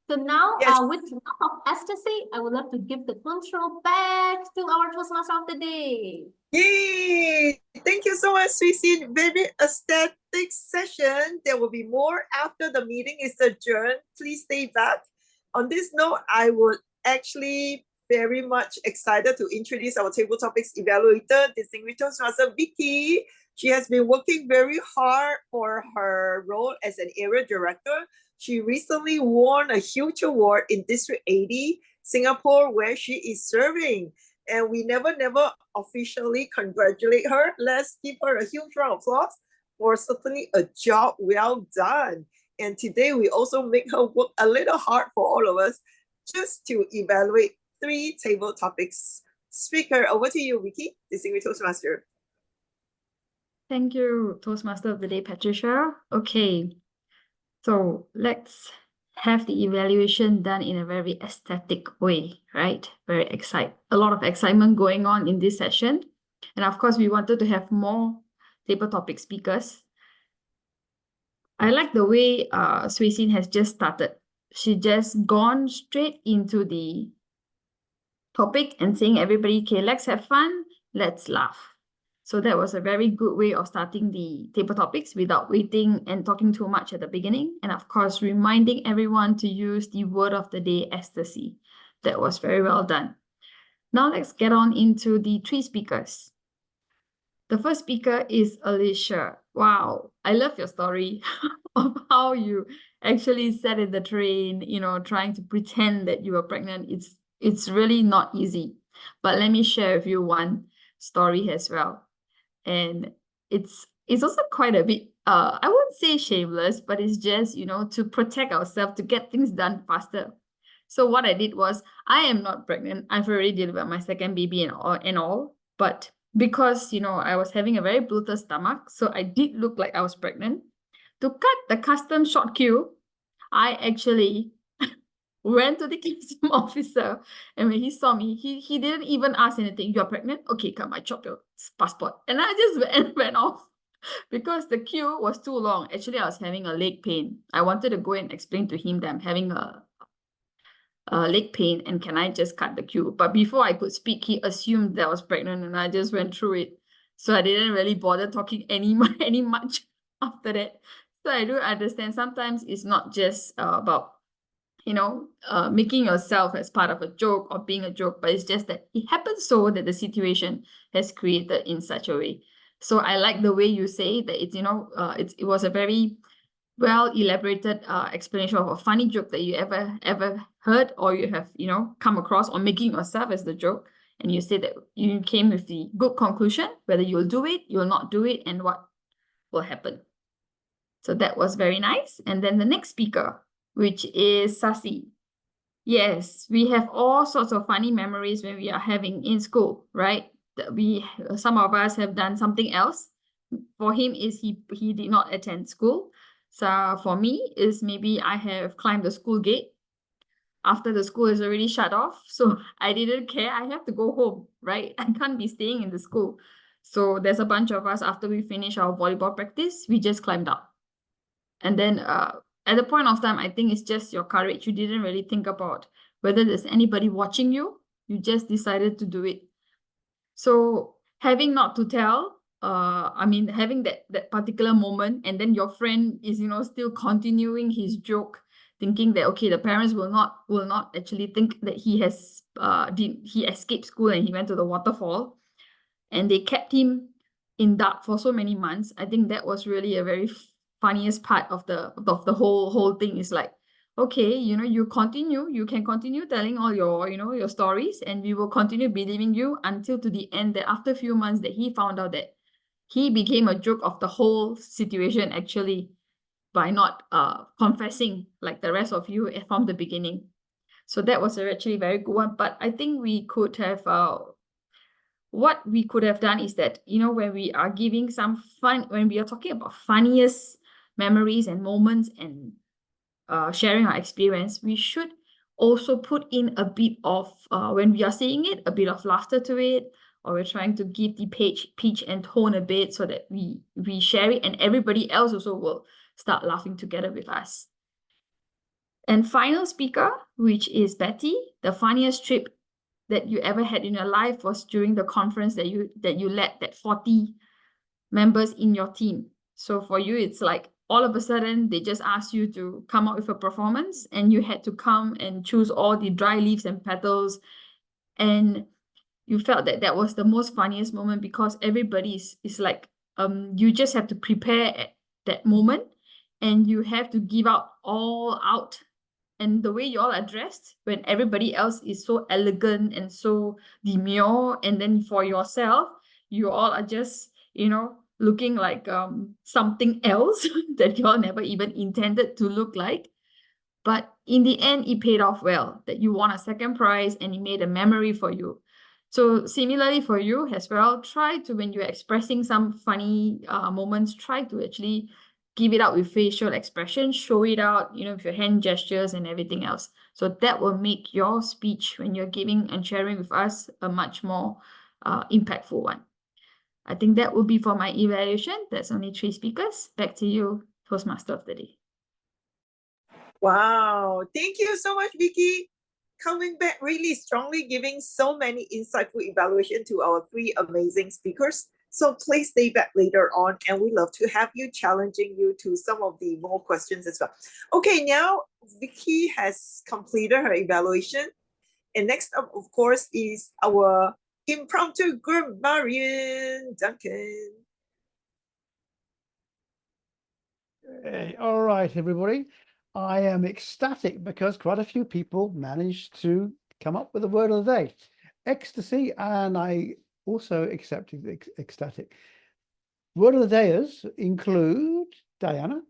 So now, Yes. with lots of ecstasy, I would love to give the control back to our Toastmaster of the day. Yay! Thank you so much, Swee Sin. Very aesthetic session. There will be more after the meeting is adjourned. Please stay back. On this note, I would actually very much excited to introduce our table topics evaluator, distinguished Toastmaster Vicky. She has been working very hard for her role as an area director. She recently won a huge award in District 80, Singapore, where she is serving. And we never officially congratulate her. Let's give her a huge round of applause for certainly a job well done. And today we also make her work a little hard for all of us just to evaluate 3 table topics. Speaker, over to you, Vicky, distinguished Toastmaster. Thank you, Toastmaster of the Day, Patricia. Okay, so let's have the evaluation done in a very aesthetic way, right? A lot of excitement going on in this session. And of course, we wanted to have more table topic speakers. I like the way Swee Sin has just started. She just gone straight into the topic and saying, everybody, okay, let's have fun, let's laugh. So that was a very good way of starting the table topics without waiting and talking too much at the beginning. And of course, reminding everyone to use the word of the day, ecstasy. That was very well done. Now let's get on into the 3 speakers. The first speaker is Alicia. Wow, I love your story of how you actually sat in the train, you know, trying to pretend that you were pregnant. It's really not easy. But let me share with you one story as well. And it's also quite a bit, I wouldn't say shameless, but it's just, you know, to protect ourselves, to get things done faster. So what I did was, I am not pregnant. I've already delivered my second baby and all. But because, you know, I was having a very bloated stomach, so I did look like I was pregnant. To cut the customs short queue, I actually went to the customs officer, and when he saw me, he didn't even ask anything. You're pregnant? Okay, come, I chop your passport. And I just went off. because the queue was too long. Actually, I was having a leg pain. I wanted to go and explain to him that I'm having a leg pain and can I just cut the queue? But before I could speak, he assumed that I was pregnant and I just went through it. So I didn't really bother talking any much after that. So I do understand sometimes it's not just about, you know, making yourself as part of a joke or being a joke, but it's just that it happens so that the situation has created in such a way. So I like the way you say that it's, you know, it was a very well elaborated explanation of a funny joke that you ever heard or you have, you know, come across, or making yourself as the joke. And you say that you came with the good conclusion, whether you'll do it, you'll not do it, and what will happen. So that was very nice. And then the next speaker, which is Sasi. Yes, we have all sorts of funny memories when we are having in school, right? That some of us have done something else. For him is he did not attend school. So for me is maybe I have climbed the school gate after the school is already shut off. So I didn't care. I have to go home, right? I can't be staying in the school. So there's a bunch of us, after we finish our volleyball practice, we just climbed up. And then at the point of time, I think it's just your courage. You didn't really think about whether there's anybody watching you. You just decided to do it. So having not to tell, I mean, having that particular moment, and then your friend is, you know, still continuing his joke, thinking that, okay, the parents will not actually think that he escaped school and he went to the waterfall, and they kept him in dark for so many months. I think that was really a very funniest part of the whole thing. Is like, okay, you know, you can continue telling all your, you know, your stories, and we will continue believing you until to the end, that after a few months that he found out that he became a joke of the whole situation, actually, by not confessing like the rest of you from the beginning. So that was actually a very good one. But I think we could have what we could have done is that, you know, when we are giving some fun, when we are talking about funniest memories and moments and sharing our experience, we should also put in a bit of, when we are saying it, a bit of laughter to it, or we're trying to give the pitch and tone a bit so that we share it and everybody else also will start laughing together with us. And final speaker, which is Betty, the funniest trip that you ever had in your life was during the conference that you led, that 40 members in your team. So for you, it's like all of a sudden they just asked you to come up with a performance, and you had to come and choose all the dry leaves and petals, and you felt that that was the most funniest moment, because everybody is like, you just have to prepare at that moment, and you have to give all out. And the way you all are dressed, when everybody else is so elegant and so demure, and then for yourself, you all are just, you know, looking like something else that you all never even intended to look like. But in the end, it paid off well, that you won a second prize and it made a memory for you. So similarly for you as well, try to, when you're expressing some funny moments, try to actually give it out with facial expression, show it out, you know, with your hand gestures and everything else. So that will make your speech when you're giving and sharing with us a much more impactful one. I think that will be for my evaluation. That's only 3 speakers. Back to you, Toastmaster of the Day. Wow, thank you so much, Vicky. Coming back really strongly, giving so many insightful evaluation to our 3 amazing speakers. So please stay back later on, and we love to have you, challenging you to some of the more questions as well. Okay, now Vicky has completed her evaluation. And next up, of course, is our impromptu grammarian, Duncan. Hey, all right, everybody. I am ecstatic because quite a few people managed to come up with a word of the day. Ecstasy, and I also accepted ecstatic. Word of the dayers include Diana.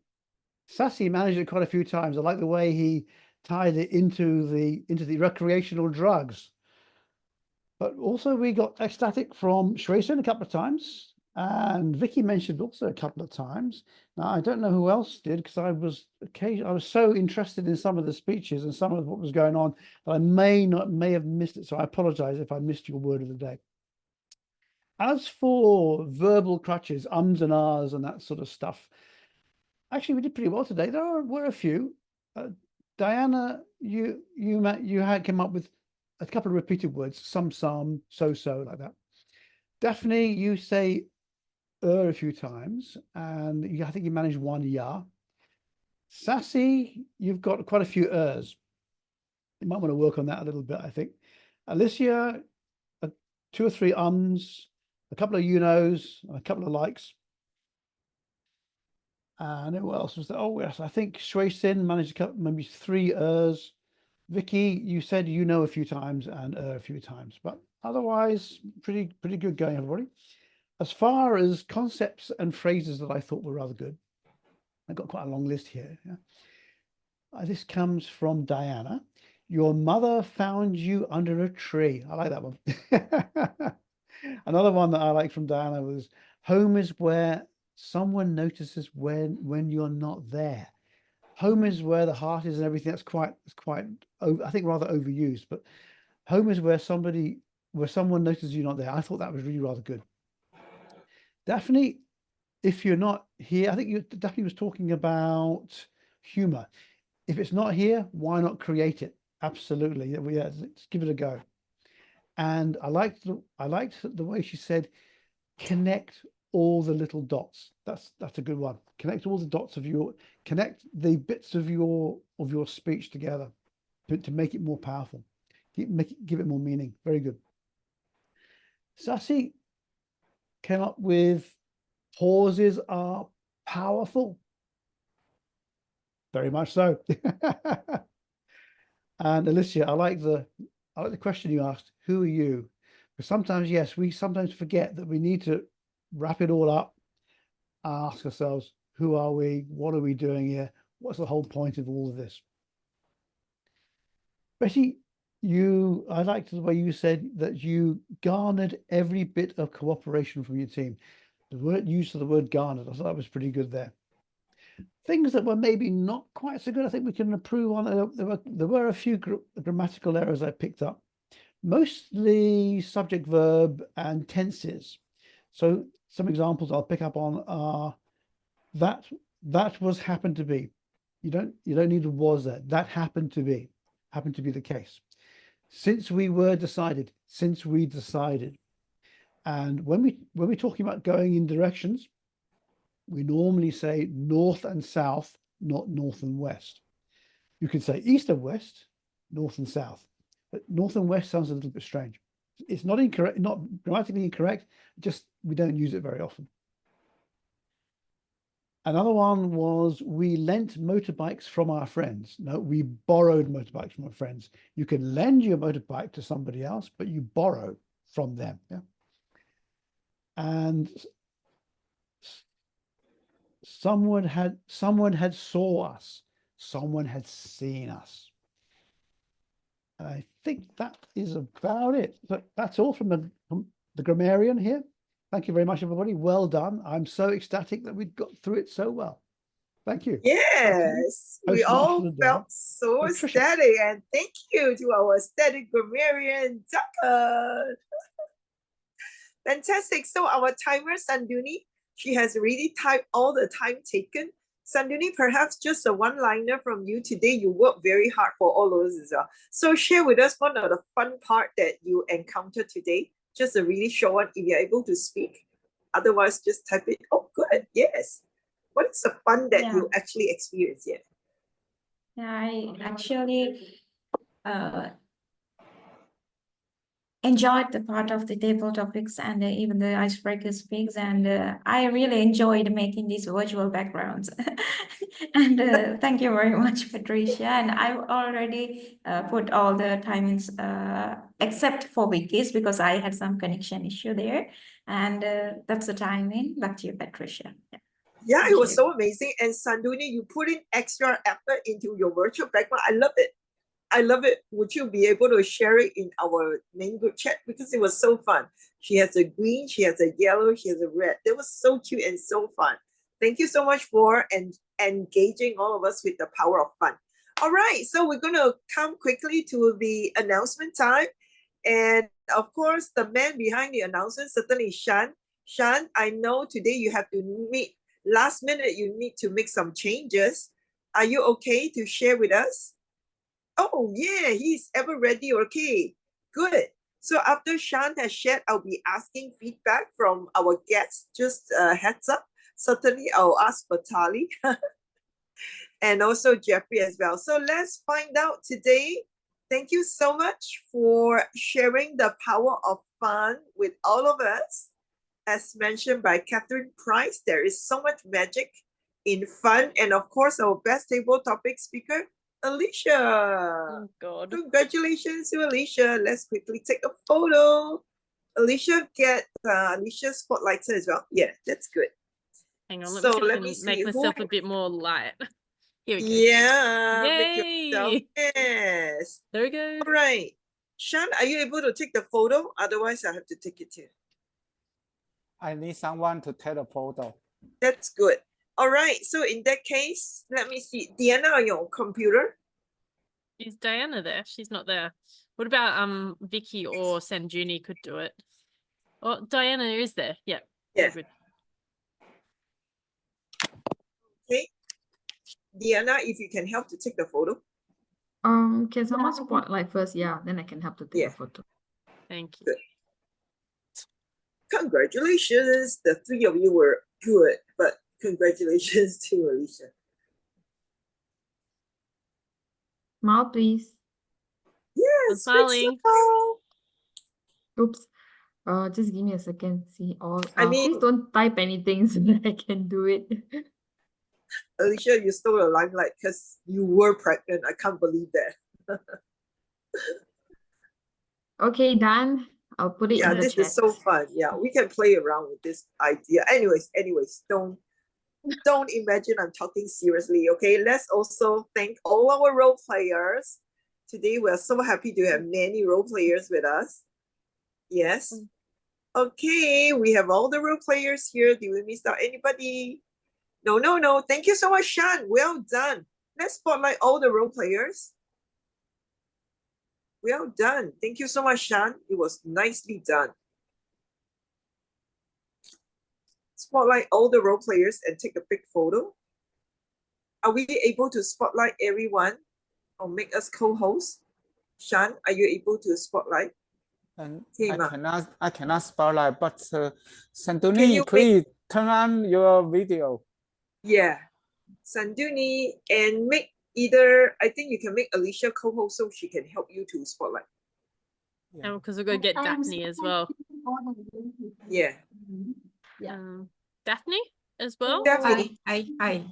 Sasi managed it quite a few times. I like the way he tied it into the recreational drugs. But also we got ecstatic from Shreyson a couple of times. And Vicky mentioned also a couple of times. Now, I don't know who else did, because I was so interested in some of the speeches and some of what was going on that I may have missed it. So I apologize if I missed your word of the day. As for verbal crutches, ums and ahs and that sort of stuff, actually we did pretty well today. Were a few. Diana, you had come up with a couple of repeated words, some, so, like that. Daphne, you say a few times, and I think you managed one ya. Sassy, you've got quite a few ers. You might want to work on that a little bit, I think. Alicia, 2 or 3 ums, a couple of knows, and a couple of likes. And who else was there? Oh, yes, I think Shui Sin managed a couple, maybe 3 ers. Vicky, you said a few times and a few times, but otherwise, pretty good going, everybody. As far as concepts and phrases that I thought were rather good, I've got quite a long list here. Yeah. This comes from Diana. Your mother found you under a tree. I like that one. Another one that I like from Diana was, home is where someone notices when you're not there. Home is where the heart is and everything. That's quite I think rather overused, but home is where someone notices you're not there. I thought that was really rather good. Daphne, if you're not here, I think Daphne was talking about humor. If it's not here, why not create it? Absolutely. Yeah, let's give it a go. And I liked the way she said, connect all the little dots. That's a good one. Connect all the dots connect the bits of your speech together to make it more powerful. Give it more meaning. Very good. Sassy came up with, pauses are powerful. Very much so. And Alicia, I like the question you asked, who are you? Because sometimes, yes, we sometimes forget that we need to wrap it all up, ask ourselves, who are we? What are we doing here? What's the whole point of all of this? Betty, I liked the way you said that you garnered every bit of cooperation from your team. The use of the word garnered, I thought that was pretty good there. Things that were maybe not quite so good, I think we can improve on. There were a few grammatical errors I picked up, mostly subject, verb, and tenses. So some examples I'll pick up on are that was happened to be. You don't need a was there. That happened to be the case. Since we were decided, since we decided. And when we're talking about going in directions, we normally say north and south, not north and west. You can say east and west, north and south, but north and west sounds a little bit strange. It's not incorrect, not grammatically incorrect, just we don't use it very often. Another one was, we lent motorbikes from our friends. No, we borrowed motorbikes from our friends. You can lend your motorbike to somebody else, but you borrow from them. Yeah. And someone had saw us. Someone had seen us. And I think that is about it. So that's all from the grammarian here. Thank you very much, everybody. Well done. I'm so ecstatic that we got through it so well. Thank you. Yes, we all felt so Patricia. ecstatic, and thank you to our ecstatic grammarian, Duncan. Fantastic. So our timer, Sanduni, she has already typed all the time taken. Sanduni, perhaps just a one-liner from you today. You worked very hard for all those as well. So share with us one of the fun part that you encountered today. Just a really short one if you're able to speak. Otherwise, just type it. Oh, good. Yes. What is the fun that you actually experienced here? Yeah, I actually enjoyed the part of the table topics and even the icebreaker speaks, and I really enjoyed making these virtual backgrounds. And thank you very much, Patricia. And I've already put all the timings except for Vicky's because I had some connection issue there. And that's the timing. Back to you, Patricia. Yeah, it was so amazing. And Sanduni, you put in extra effort into your virtual background. I love it. I love it. Would you be able to share it in our main group chat? Because it was so fun. She has a green, she has a yellow, she has a red. That was so cute and so fun. Thank you so much for engaging all of us with the power of fun. All right, so we're going to come quickly to the announcement time. And of course, the man behind the announcement, certainly Shan. Shan, I know today you have to meet, last minute you need to make some changes. Are you okay to share with us? Oh yeah, he's ever ready. Okay, good. So after Shan has shared, I'll be asking feedback from our guests. Just heads up. Certainly, I'll ask Batali and also Jeffrey as well. So let's find out today. Thank you so much for sharing the power of fun with all of us. As mentioned by Catherine Price, there is so much magic in fun. And of course, our best table topic speaker, Alicia. Oh God. Congratulations to Alicia. Let's quickly take a photo. Alicia, get Alicia spotlighter as well. Yeah, that's good. Hang on, let So me see if I let can me see make who- myself a bit more light. Here we go. Yeah, make yourself. Yay! Yes. There we go. All right. Shan, are you able to take the photo? Otherwise, I have to take it too. I need someone to take a photo. That's good. All right. So in that case, let me see. Diana on your computer. Is Diana there? She's not there. What about Vicky or Sanjuni could do it? Oh, Diana is there. Yeah. Yeah. Good. Okay. Diana, if you can help to take the photo. Can someone spotlight first? Yeah, then I can help to take Yeah. a photo. Thank you. Good. Congratulations. The three of you were good, but congratulations to Alicia. Smile, please. Yes. big smiling. smile. Oops. Just give me a second. See all. I Please mean- don't type anything so that I can do it. Alicia, you stole the limelight because you were pregnant. I can't believe that. Okay, done. I'll put it Yeah, in the this chat. is so fun. Yeah, we can play around with this idea. Anyways, don't imagine I'm talking seriously. Okay, let's also thank all our role players. Today we are so happy to have many role players with us. Yes. Okay, we have all the role players here. Did we miss out anybody? No. Thank you so much, Shan. Well done. Let's spotlight all the role players. Well done. Thank you so much, Shan. It was nicely done. Spotlight all the role players and take a big photo. Are we able to spotlight everyone or make us co-host? Shan, are you able to spotlight? And Okay, I Ma. cannot spotlight, but Can Sanduni, you please turn on your video. Yeah. Sanduni, and make either, I think you can make Alicia co-host so she can help you to spotlight. And because we're gonna get I'm Daphne as well. Yeah. Yeah. Daphne as well. Daphne. Hi.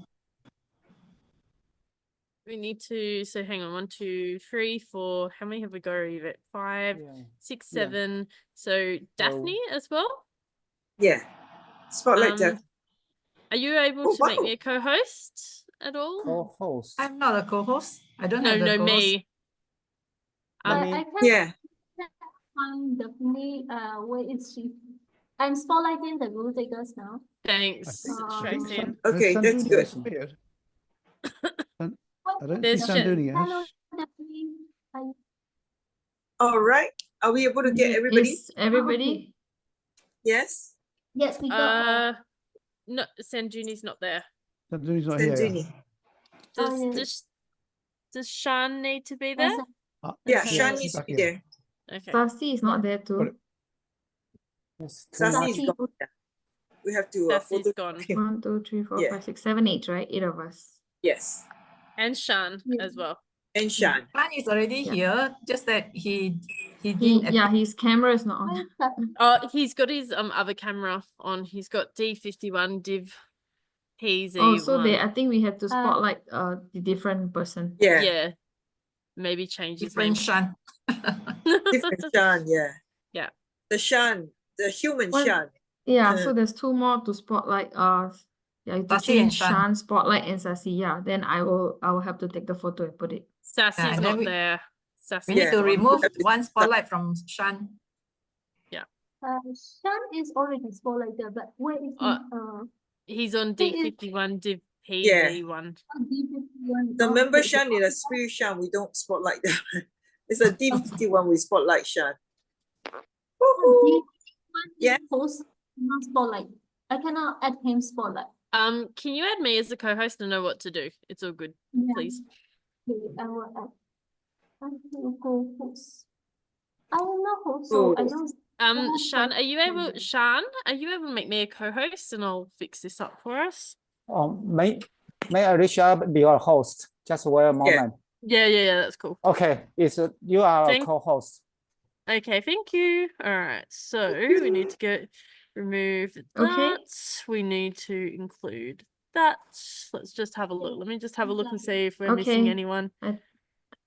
We need to. So hang on. 1, 2, 3, 4. How many have we got? Yvette? 5, Yeah. 6, Yeah. 7. So Daphne as well. Yeah. Spotlight Daphne. Are you able Oh, to make wow. me a co-host at all? Co-host. I'm not a co-host. I don't No, have the no, co-host. me. Let I me- can Yeah. find Daphne. Where is she? I'm spotlighting the rule takers now. Thanks, Tracy. San- Okay, has that's Sanduni good. disappeared? I don't There's see Sanduni. has Hello, she? Daphne. Hi. All right. Are we able to get everybody? Is everybody? Yes. Yes, we got. No, Sanjuni's not there. Sanduni's not here. Sanduni. Does Shan need to be there? Ah, Yeah, Okay. Shan she's needs to back be here. there. Okay. Sasi is not there Got too. it. It's too Sassy much. is gone. Yeah. We have to Sassy's photo gone. him. 1, 2, 3, 4, Yeah. 5, 6, 7, 8, right? 8 of us. Yes. And Shan Yeah. as well. And Shan. Fan is already Yeah. here, just that he didn't Yeah, his camera is not on. Oh, he's got his other camera on. He's got D51 div PZ1. Oh, so I think we have to spotlight the different person. Yeah. Yeah. Maybe change his name. different Shan. Different Shan. Yeah. Yeah. The Shan. The human One- Shan. Yeah, so there's 2 more to spotlight. Yeah, you have to Sasi and change Shan. Shan, spotlight, and Sasi. Yeah, then I will have to take the photo and put it. Sassy's and then not we- there. Sassy's We need to gone. remove one spotlight from Shan. Shan is already spotlighted, but where is he? He's on He is- D51 div Yeah. PZ1. The member Shan is a spirit Shan. We don't spotlight them. It's a D51 we spotlight Shan. Yeah. Host not spotlight. I cannot add him spotlight. Can you add me as a co-host to know what to do? It's all good, Yeah. please. Okay, I will add. I will go host. I am not host, so I Host. don't. Shan, are you able to make me a co-host and I'll fix this up for us? May Alicia be your host? Just wait a moment. Yeah, that's cool. Okay, you are a Thank- co-host. Okay, thank you. All right, so we need to remove that. Okay. We need to include that. Let's just have a look. Let me just have a look and see if we're missing Okay. anyone.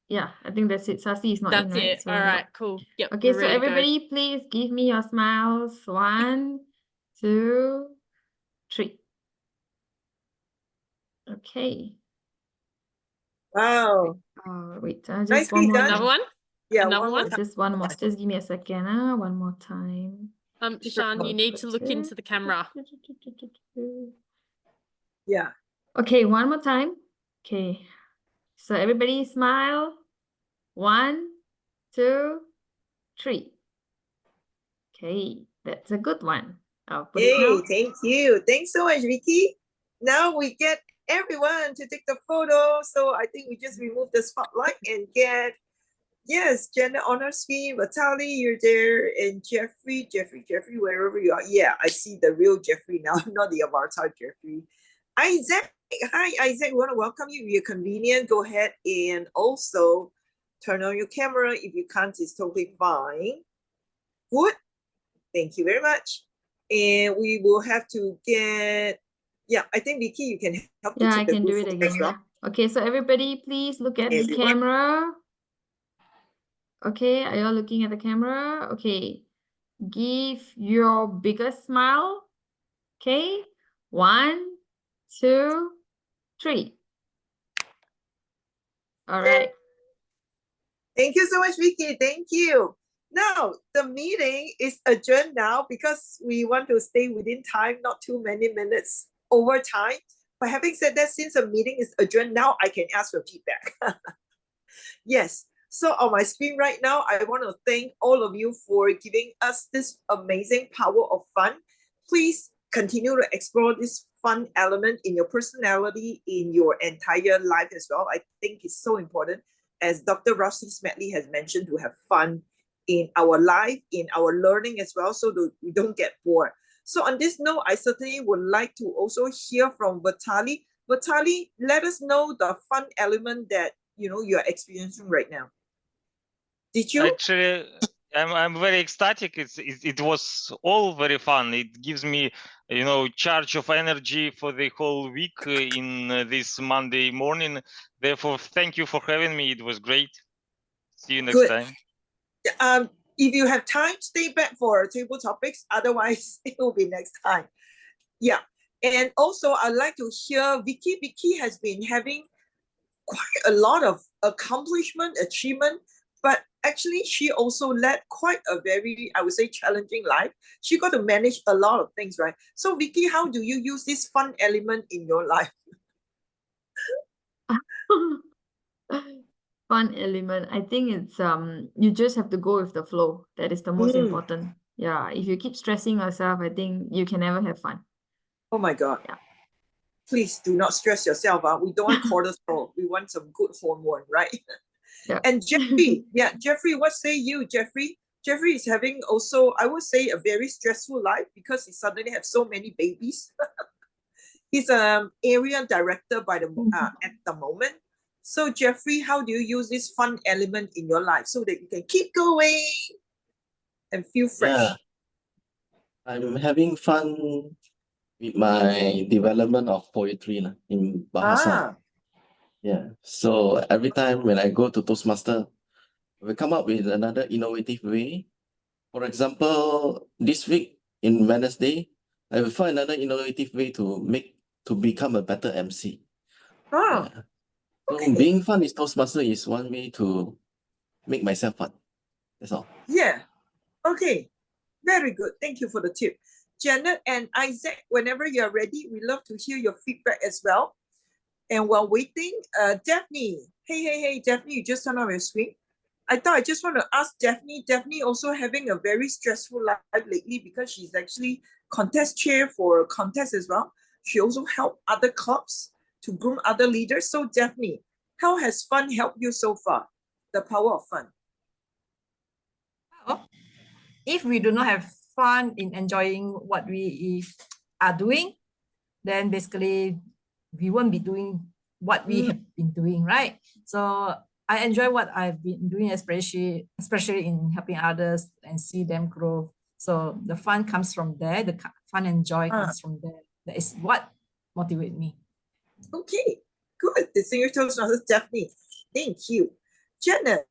Yeah, I think that's it. Sassy is not in, That's right? it. So All no. right, cool. Yep. Okay, we're so ready to go. everybody, please give me your smiles. 1, 2, 3. Okay. Wow. Wait, Nicely just one more. done. Another one? Yeah, Another one more one? time. Just one more. Just give me a second. One more time. Shan, you need to look into the camera. Yeah. Okay, one more time. Okay. So everybody smile. 1, 2, 3. Okay, that's a good one. I'll put it Hey, now. thank you. Thanks so much, Vicky. Now we get everyone to take the photo. So I think we just remove the spotlight and get, yes, Janet on our screen. Vitali, you're there. And Jeffrey, wherever you are. Yeah, I see the real Jeffrey now, not the avatar Jeffrey. Isaac, hi, Isaac. We want to welcome you. If you're convenient, go ahead and also turn on your camera. If you can't, it's totally fine. Good. Thank you very much. And we will have to get, yeah, I think Vicky, you can help to Yeah, I take the can do group it photo as again. well. Yeah. Okay, so everybody, please look at the Everyone. camera. Okay, are you all looking at the camera? Okay, give your biggest smile. Okay, 1, 2, 3. All right. Thank you so much, Vicky. Thank you. Now, the meeting is adjourned now because we want to stay within time, not too many minutes over time. But having said that, since the meeting is adjourned, now I can ask for feedback. Yes. So on my screen right now, I want to thank all of you for giving us this amazing power of fun. Please continue to explore this fun element in your personality, in your entire life as well. I think it's so important, as Dr. Rossi Smedley has mentioned, to have fun in our life, in our learning as well, so that we don't get bored. So on this note, I certainly would like to also hear from Vitali. Vitali, let us know the fun element that you're experiencing right now. Did you? Actually, I'm very ecstatic. It was all very fun. It gives me, charge of energy for the whole week in this Monday morning. Therefore, thank you for having me. It was great. See you next Good. time. If you have time, stay back for table topics. Otherwise, it will be next time. Yeah. And also, I'd like to hear Vicky. Vicky has been having quite a lot of achievement, but actually she also led quite a very, I would say, challenging life. She got to manage a lot of things, right? So Vicky, how do you use this fun element in your life? Fun element. I think it's you just have to go with the flow. That is the most important. Yeah. If you keep stressing yourself, I think you can never have fun. Oh my God. Yeah. Please do not stress yourself. We don't want cortisol. We want some good hormone, right? Yeah. And Jeffrey, Jeffrey, what say you, Jeffrey? Jeffrey is having also, I would say, a very stressful life because he suddenly has so many babies. He's an area director at the moment. So Jeffrey, how do you use this fun element in your life so that you can keep going and feel fresh? Yeah, I'm having fun with my development of poetry in Bahasa. Yeah, so every time when I go to Toastmaster, we come up with another innovative way. For example, this week in Wednesday, I will find another innovative way to become a better MC. Oh, yeah. So being fun is Toastmaster is one way to make myself fun. That's all. Yeah. Okay. Very good. Thank you for the tip. Janet and Isaac, whenever you're ready, we love to hear your feedback as well. And while waiting, Daphne. Hey, Daphne, you just turned on your screen. I thought I just want to ask Daphne. Daphne also having a very stressful life lately because she's actually contest chair for a contest as well. She also helped other clubs to groom other leaders. So Daphne, how has fun helped you so far? The power of fun. If we do not have fun in enjoying what we are doing, then basically we won't be doing what we have been doing, right? So I enjoy what I've been doing, especially in helping others and see them grow. So the fun comes from there. The fun and joy comes from there. That is what motivates me. Okay, good. Distinguished Toastmasters Daphne, thank you. Janet.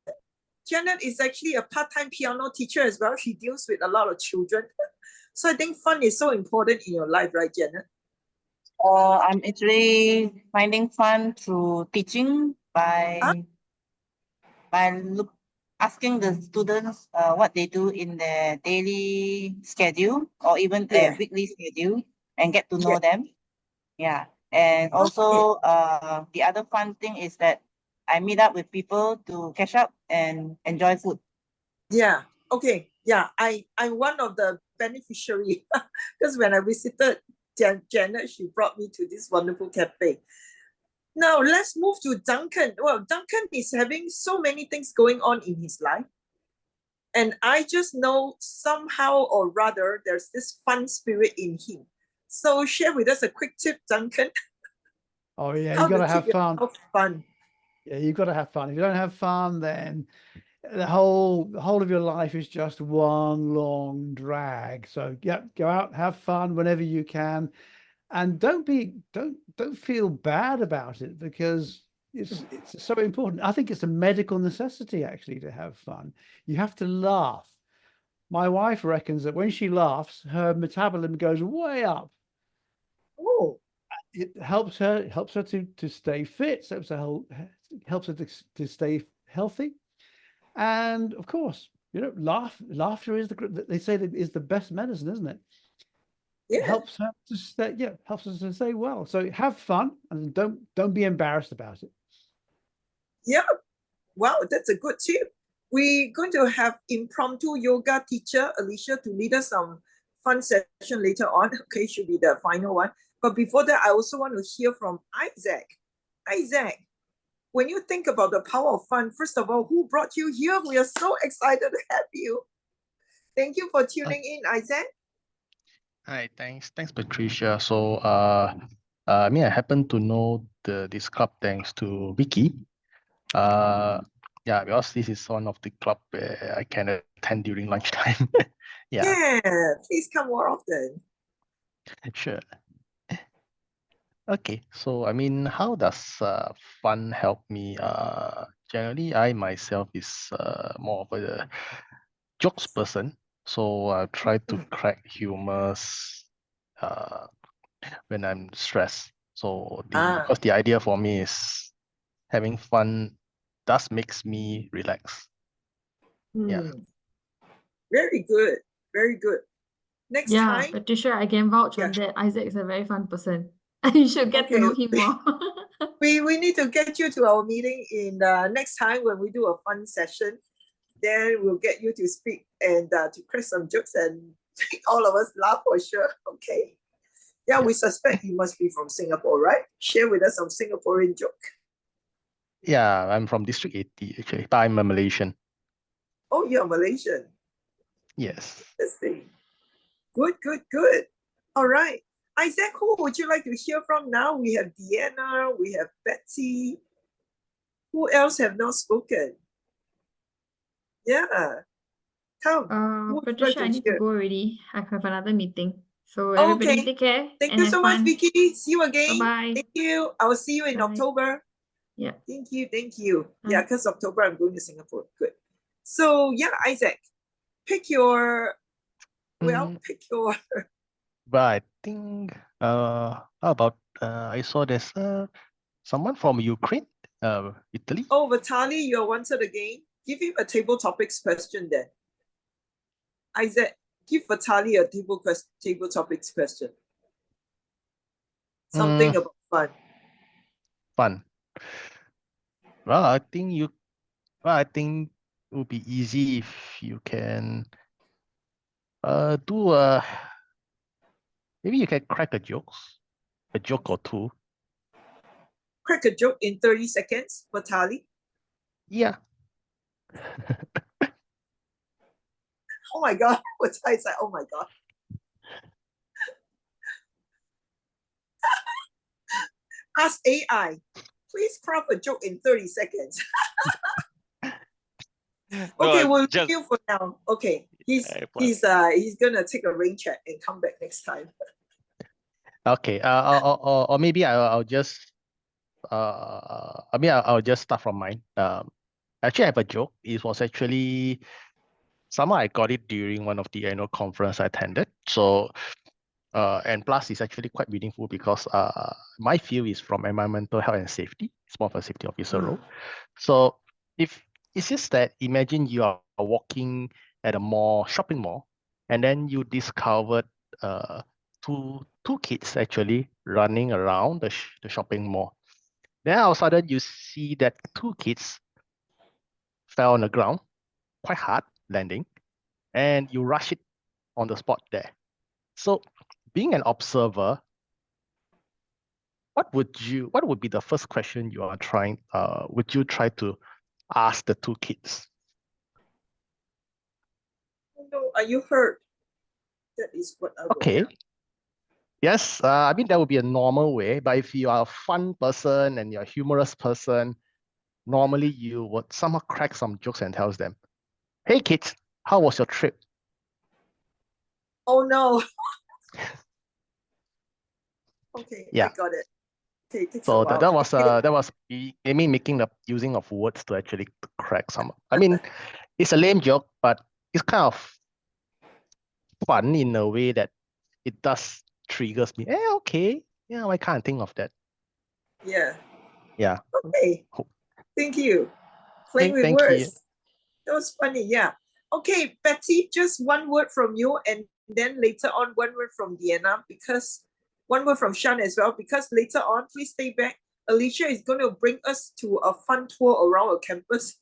Janet is actually a part-time piano teacher as well. She deals with a lot of children. So I think fun is so important in your life, right, Janet? I'm actually finding fun through teaching by asking the students what they do in their daily schedule or even their weekly schedule and get to know them. Yeah. And also the other fun thing is that I meet up with people to catch up and enjoy food. Yeah. Okay. Yeah. I'm one of the beneficiary because when I visited Janet, she brought me to this wonderful cafe. Now let's move to Duncan. Well, Duncan is having so many things going on in his life. And I just know somehow or rather there's this fun spirit in him. So share with us a quick tip, Duncan. Oh yeah, you gotta have fun. Fun. Yeah, you've got to have fun. If you don't have fun, then the whole of your life is just one long drag. So yeah, go out, have fun whenever you can, and don't feel bad about it because it's so important. I think it's a medical necessity actually to have fun. You have to laugh. My wife reckons that when she laughs, her metabolism goes way up. Oh, it helps her to stay fit, helps her to stay healthy, and of course, laughter is they say that is the best medicine, isn't it? Yeah. It helps her to stay, helps us to stay well. So have fun and don't be embarrassed about it. Yeah. Wow, that's a good tip. We're going to have impromptu yoga teacher Alicia to lead us some fun session later on. Okay, should be the final one. But before that, I also want to hear from Isaac. Isaac, when you think about the power of fun, first of all, who brought you here? We are so excited to have you. Thank you for tuning in, Isaac. Hi, thanks, Patricia. So, I happen to know this club thanks to Vicky. Yeah, because this is one of the club where I can attend during lunchtime. Yeah, please come more often. Sure. Okay, so how does fun help me? Generally, I myself is more of a jokes person, so I try to crack humors when I'm stressed. So because the idea for me is having fun does makes me relax. Yeah. Very good. Very good. Next time. Patricia, I can vouch on that. Isaac is a very fun person. You should get to know him more. We need to get you to our meeting in next time when we do a fun session. Then we'll get you to speak and to crack some jokes and make all of us laugh for sure. Okay. Yeah, we suspect you must be from Singapore, right? Share with us some Singaporean joke. Yeah, I'm from District 80 actually, but I'm a Malaysian. Oh, you're Malaysian. Yes. Let's see. Good, good, good. All right. Isaac, who would you like to hear from now? We have Deanna, we have Betsy. Who else have not spoken? Yeah. Come. Patricia, I need to go already. I have another meeting. So everybody take care. Thank and you have so much, fun. Vicky. See you again. Bye-bye. Thank you. I will see you in Bye. October. Yeah. Thank you. Thank you. Yeah, because October I'm going to Singapore. Good. So yeah, Isaac, pick your pick your But I think how about I saw there's someone from Ukraine, Italy. Oh, Vitali, you're wanted again. Give him a table topics question then. Isaac, give Vitali a table topics question. Something about fun. Fun. Well, I think would be easy if you can do maybe you can crack a joke or two. Crack a joke in 30 seconds, Batali. Yeah. Oh my God. Batali's like, oh my God. Ask AI, please craft a joke in 30 seconds. Okay, No, we'll just leave you for now. Okay, he's gonna take a rain check and come back next time. Okay. Or maybe I'll just I'll just start from mine. Actually, I have a joke. It was actually somehow I got it during one of the annual conference I attended. So, and plus it's actually quite meaningful because my field is from environmental health and safety. It's more of a safety officer role. So if it's just that imagine you are walking at a mall, shopping mall, and then you discovered two kids actually running around the shopping mall. Then all of a sudden you see that two kids fell on the ground, quite hard landing, and you rush it on the spot there. So being an observer, what would be the first question you are trying, would you try to ask the two kids? No, are you hurt? That is what I would Okay. ask. Yes, I mean, that would be a normal way, but if you are a fun person and you're a humorous person, normally you would somehow crack some jokes and tells them, hey kids, how was your trip? Oh no. Okay, Yeah. I got it. Okay, it takes a So while. that was Amy making the using of words to actually crack some. I mean, it's a lame joke, but it's kind of fun in a way that it does triggers me. Okay, yeah, I can't think of that. Yeah. Yeah. Okay. Thank you. Playing with thank words. you. That was funny. Yeah. Okay, Betty, just one word from you, and then later on one word from Deanna, because one word from Shan as well, because later on, please stay back. Alicia is going to bring us to a fun tour around a campus.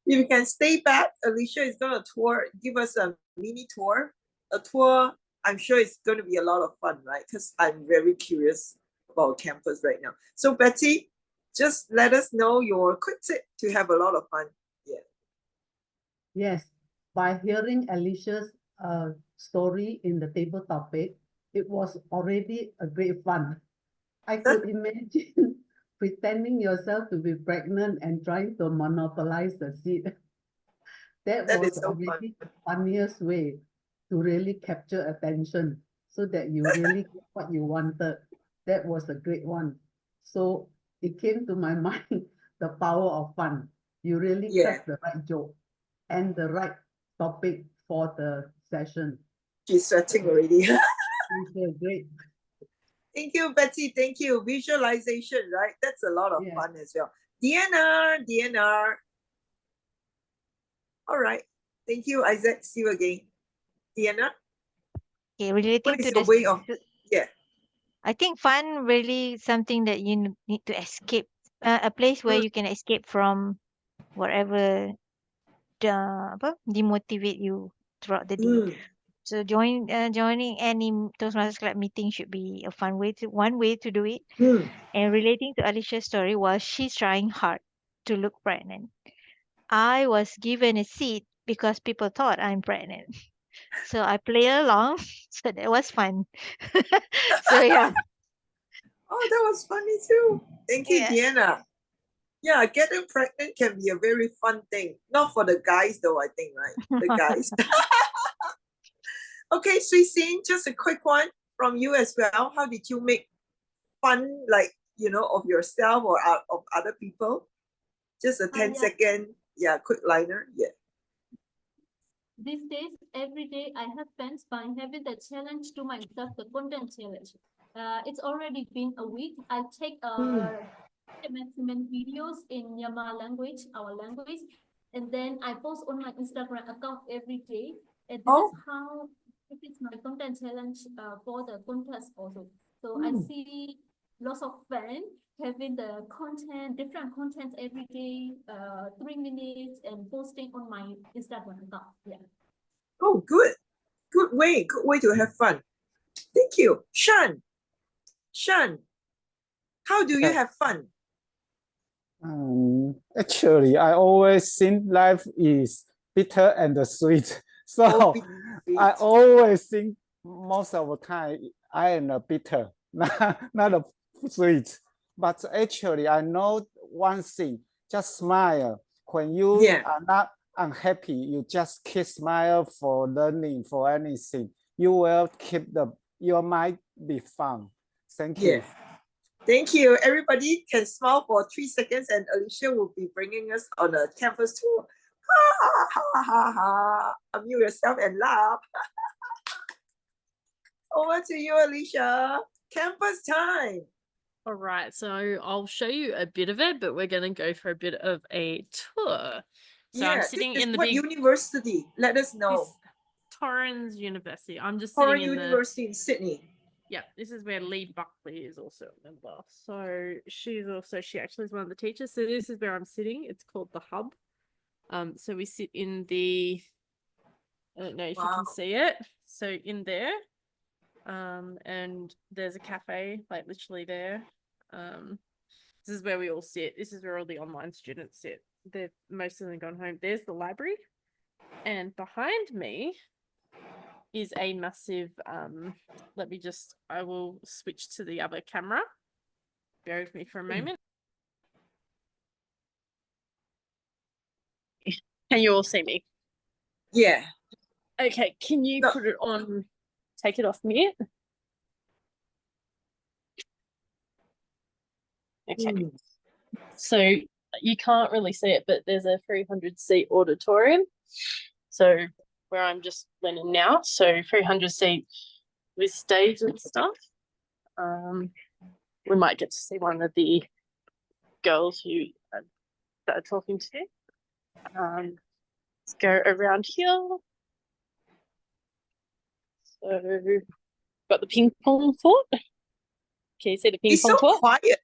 If you can stay back, Alicia is going to give us a mini tour. A tour, I'm sure it's going to be a lot of fun, right? Because I'm very curious about campus right now. So Betty, just let us know your quick tip to have a lot of fun. Yeah. Yes, by hearing Alicia's story in the table topic, it was already a great fun. I could imagine pretending yourself to be pregnant and trying to monopolize the seat. That was is so already the funniest way to really capture attention so that you really get what you wanted. That was a great one. So it came to my mind, the power of fun. You really cracked the right joke and the right topic for the session. She's sweating already. Great. Thank you, Betty. Thank you. Visualization, right? That's a lot of fun as well. DNR. All right. Thank you, Isaac. See you again. Deanna? Okay, relating What is to your this, way of, yeah. I think fun really something that you need to escape, a place where you can escape from whatever demotivate you throughout the day. So joining any Toastmasters Club meeting should be a one way to do it. And relating to Alicia's story, while she's trying hard to look pregnant, I was given a seat because people thought I'm pregnant. So I play along. So that was fun. So yeah. Oh, that was funny too. Thank you, Deanna. Yeah, getting pregnant can be a very fun thing. Not for the guys though, I think, right? The guys. Okay, Sui Sin, just a quick one from you as well. How did you make fun, like, of yourself or of other people? Just a 10-second, quick liner. Yeah. These days, every day I have fun by having the challenge to myself, the content challenge. It's already been a week. I take maximum videos in Myanmar language, our language, and then I post on my Instagram account every day. And this is how it's my content challenge for the contest also. So I see lots of fans having the content, different contents every day, 3 minutes, and posting on my Instagram account. Yeah. Oh, good. Good way to have fun. Thank you. Shan, how do you have fun? Actually, I always think life is bitter and sweet. So I always think most of the time I am a bitter, not a sweet. But actually, I know one thing: just smile. When you are not unhappy, you just keep smile for learning, for anything. You will keep your mind be fun. Thank you. Yeah. Thank you. Everybody can smile for 3 seconds and Alicia will be bringing us on a campus tour. Ha ha ha ha ha. Unmute yourself and laugh. Over to you, Alicia. Campus time. All right, so I'll show you a bit of it, but we're going to go for a bit of a tour. So I'm sitting this is in the what big university? Let us know. Torrens University. I'm just Torrens sitting in University in Sydney. Yeah, this is where Lee Buckley is also a member. So she actually is one of the teachers. So this is where I'm sitting. It's called the Hub. So we sit in the, I don't know if you can see it. So in there, and there's a cafe like literally there. This is where we all sit. This is where all the online students sit. They've most of them gone home. There's the library, and behind me is a massive I will switch to the other camera. Bear with me for a moment. Can you all see me? Yeah. Okay, can you put it on, take it off mute? Okay. So you can't really see it, but there's a 300-seat auditorium. So where I'm just leaning now, so 300-seat with stage and stuff. We might get to see one of the girls who that are talking to. Let's go around here. So got the ping pong court. Can you see the ping It's pong so court? quiet.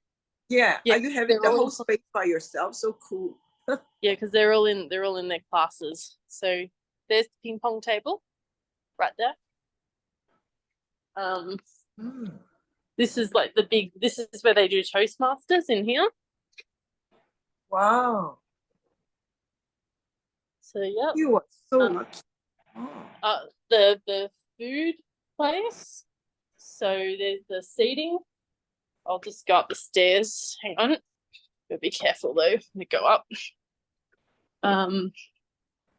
Yeah. Yeah, Are you having the they're all whole in- space by yourself? So cool. Yeah, because they're all in their classes. So there's the ping pong table right there. This is like this is where they do Toastmasters in here. Wow. So yeah. You are so lucky. The food place. So there's the seating. I'll just go up the stairs. Hang on. Gotta be careful though to go up. And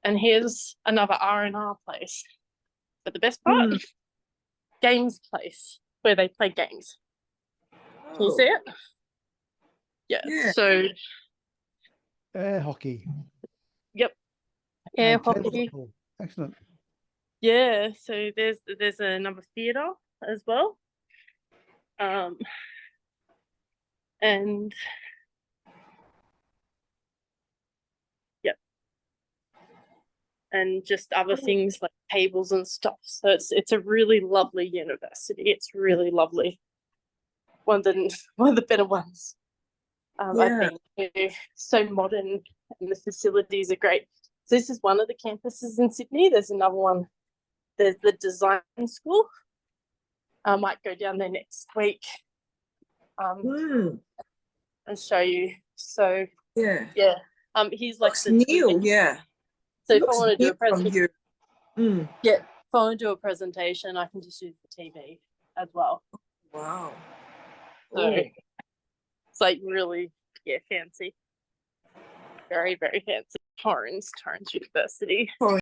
here's another R&R place. But the best part, games place where they play games. Can you see it? Yeah. So Air hockey. yep. Air And table hockey. football. Excellent. Yeah, so there's another theatre as well. And yep. And just other things like tables and stuff. So it's a really lovely university. It's really lovely. One of the better ones I've been to. So modern and the facilities are great. So this is one of the campuses in Sydney. There's another one. There's the design school. I might go down there next week and show you. So yeah. He's like Looks the new. TV. Yeah. So if I Looks want to do new a from presentation, here. yeah, if I want to do a presentation, I can just use the TV as well. Wow. So it's like really, fancy. Very, very fancy. Torrens University.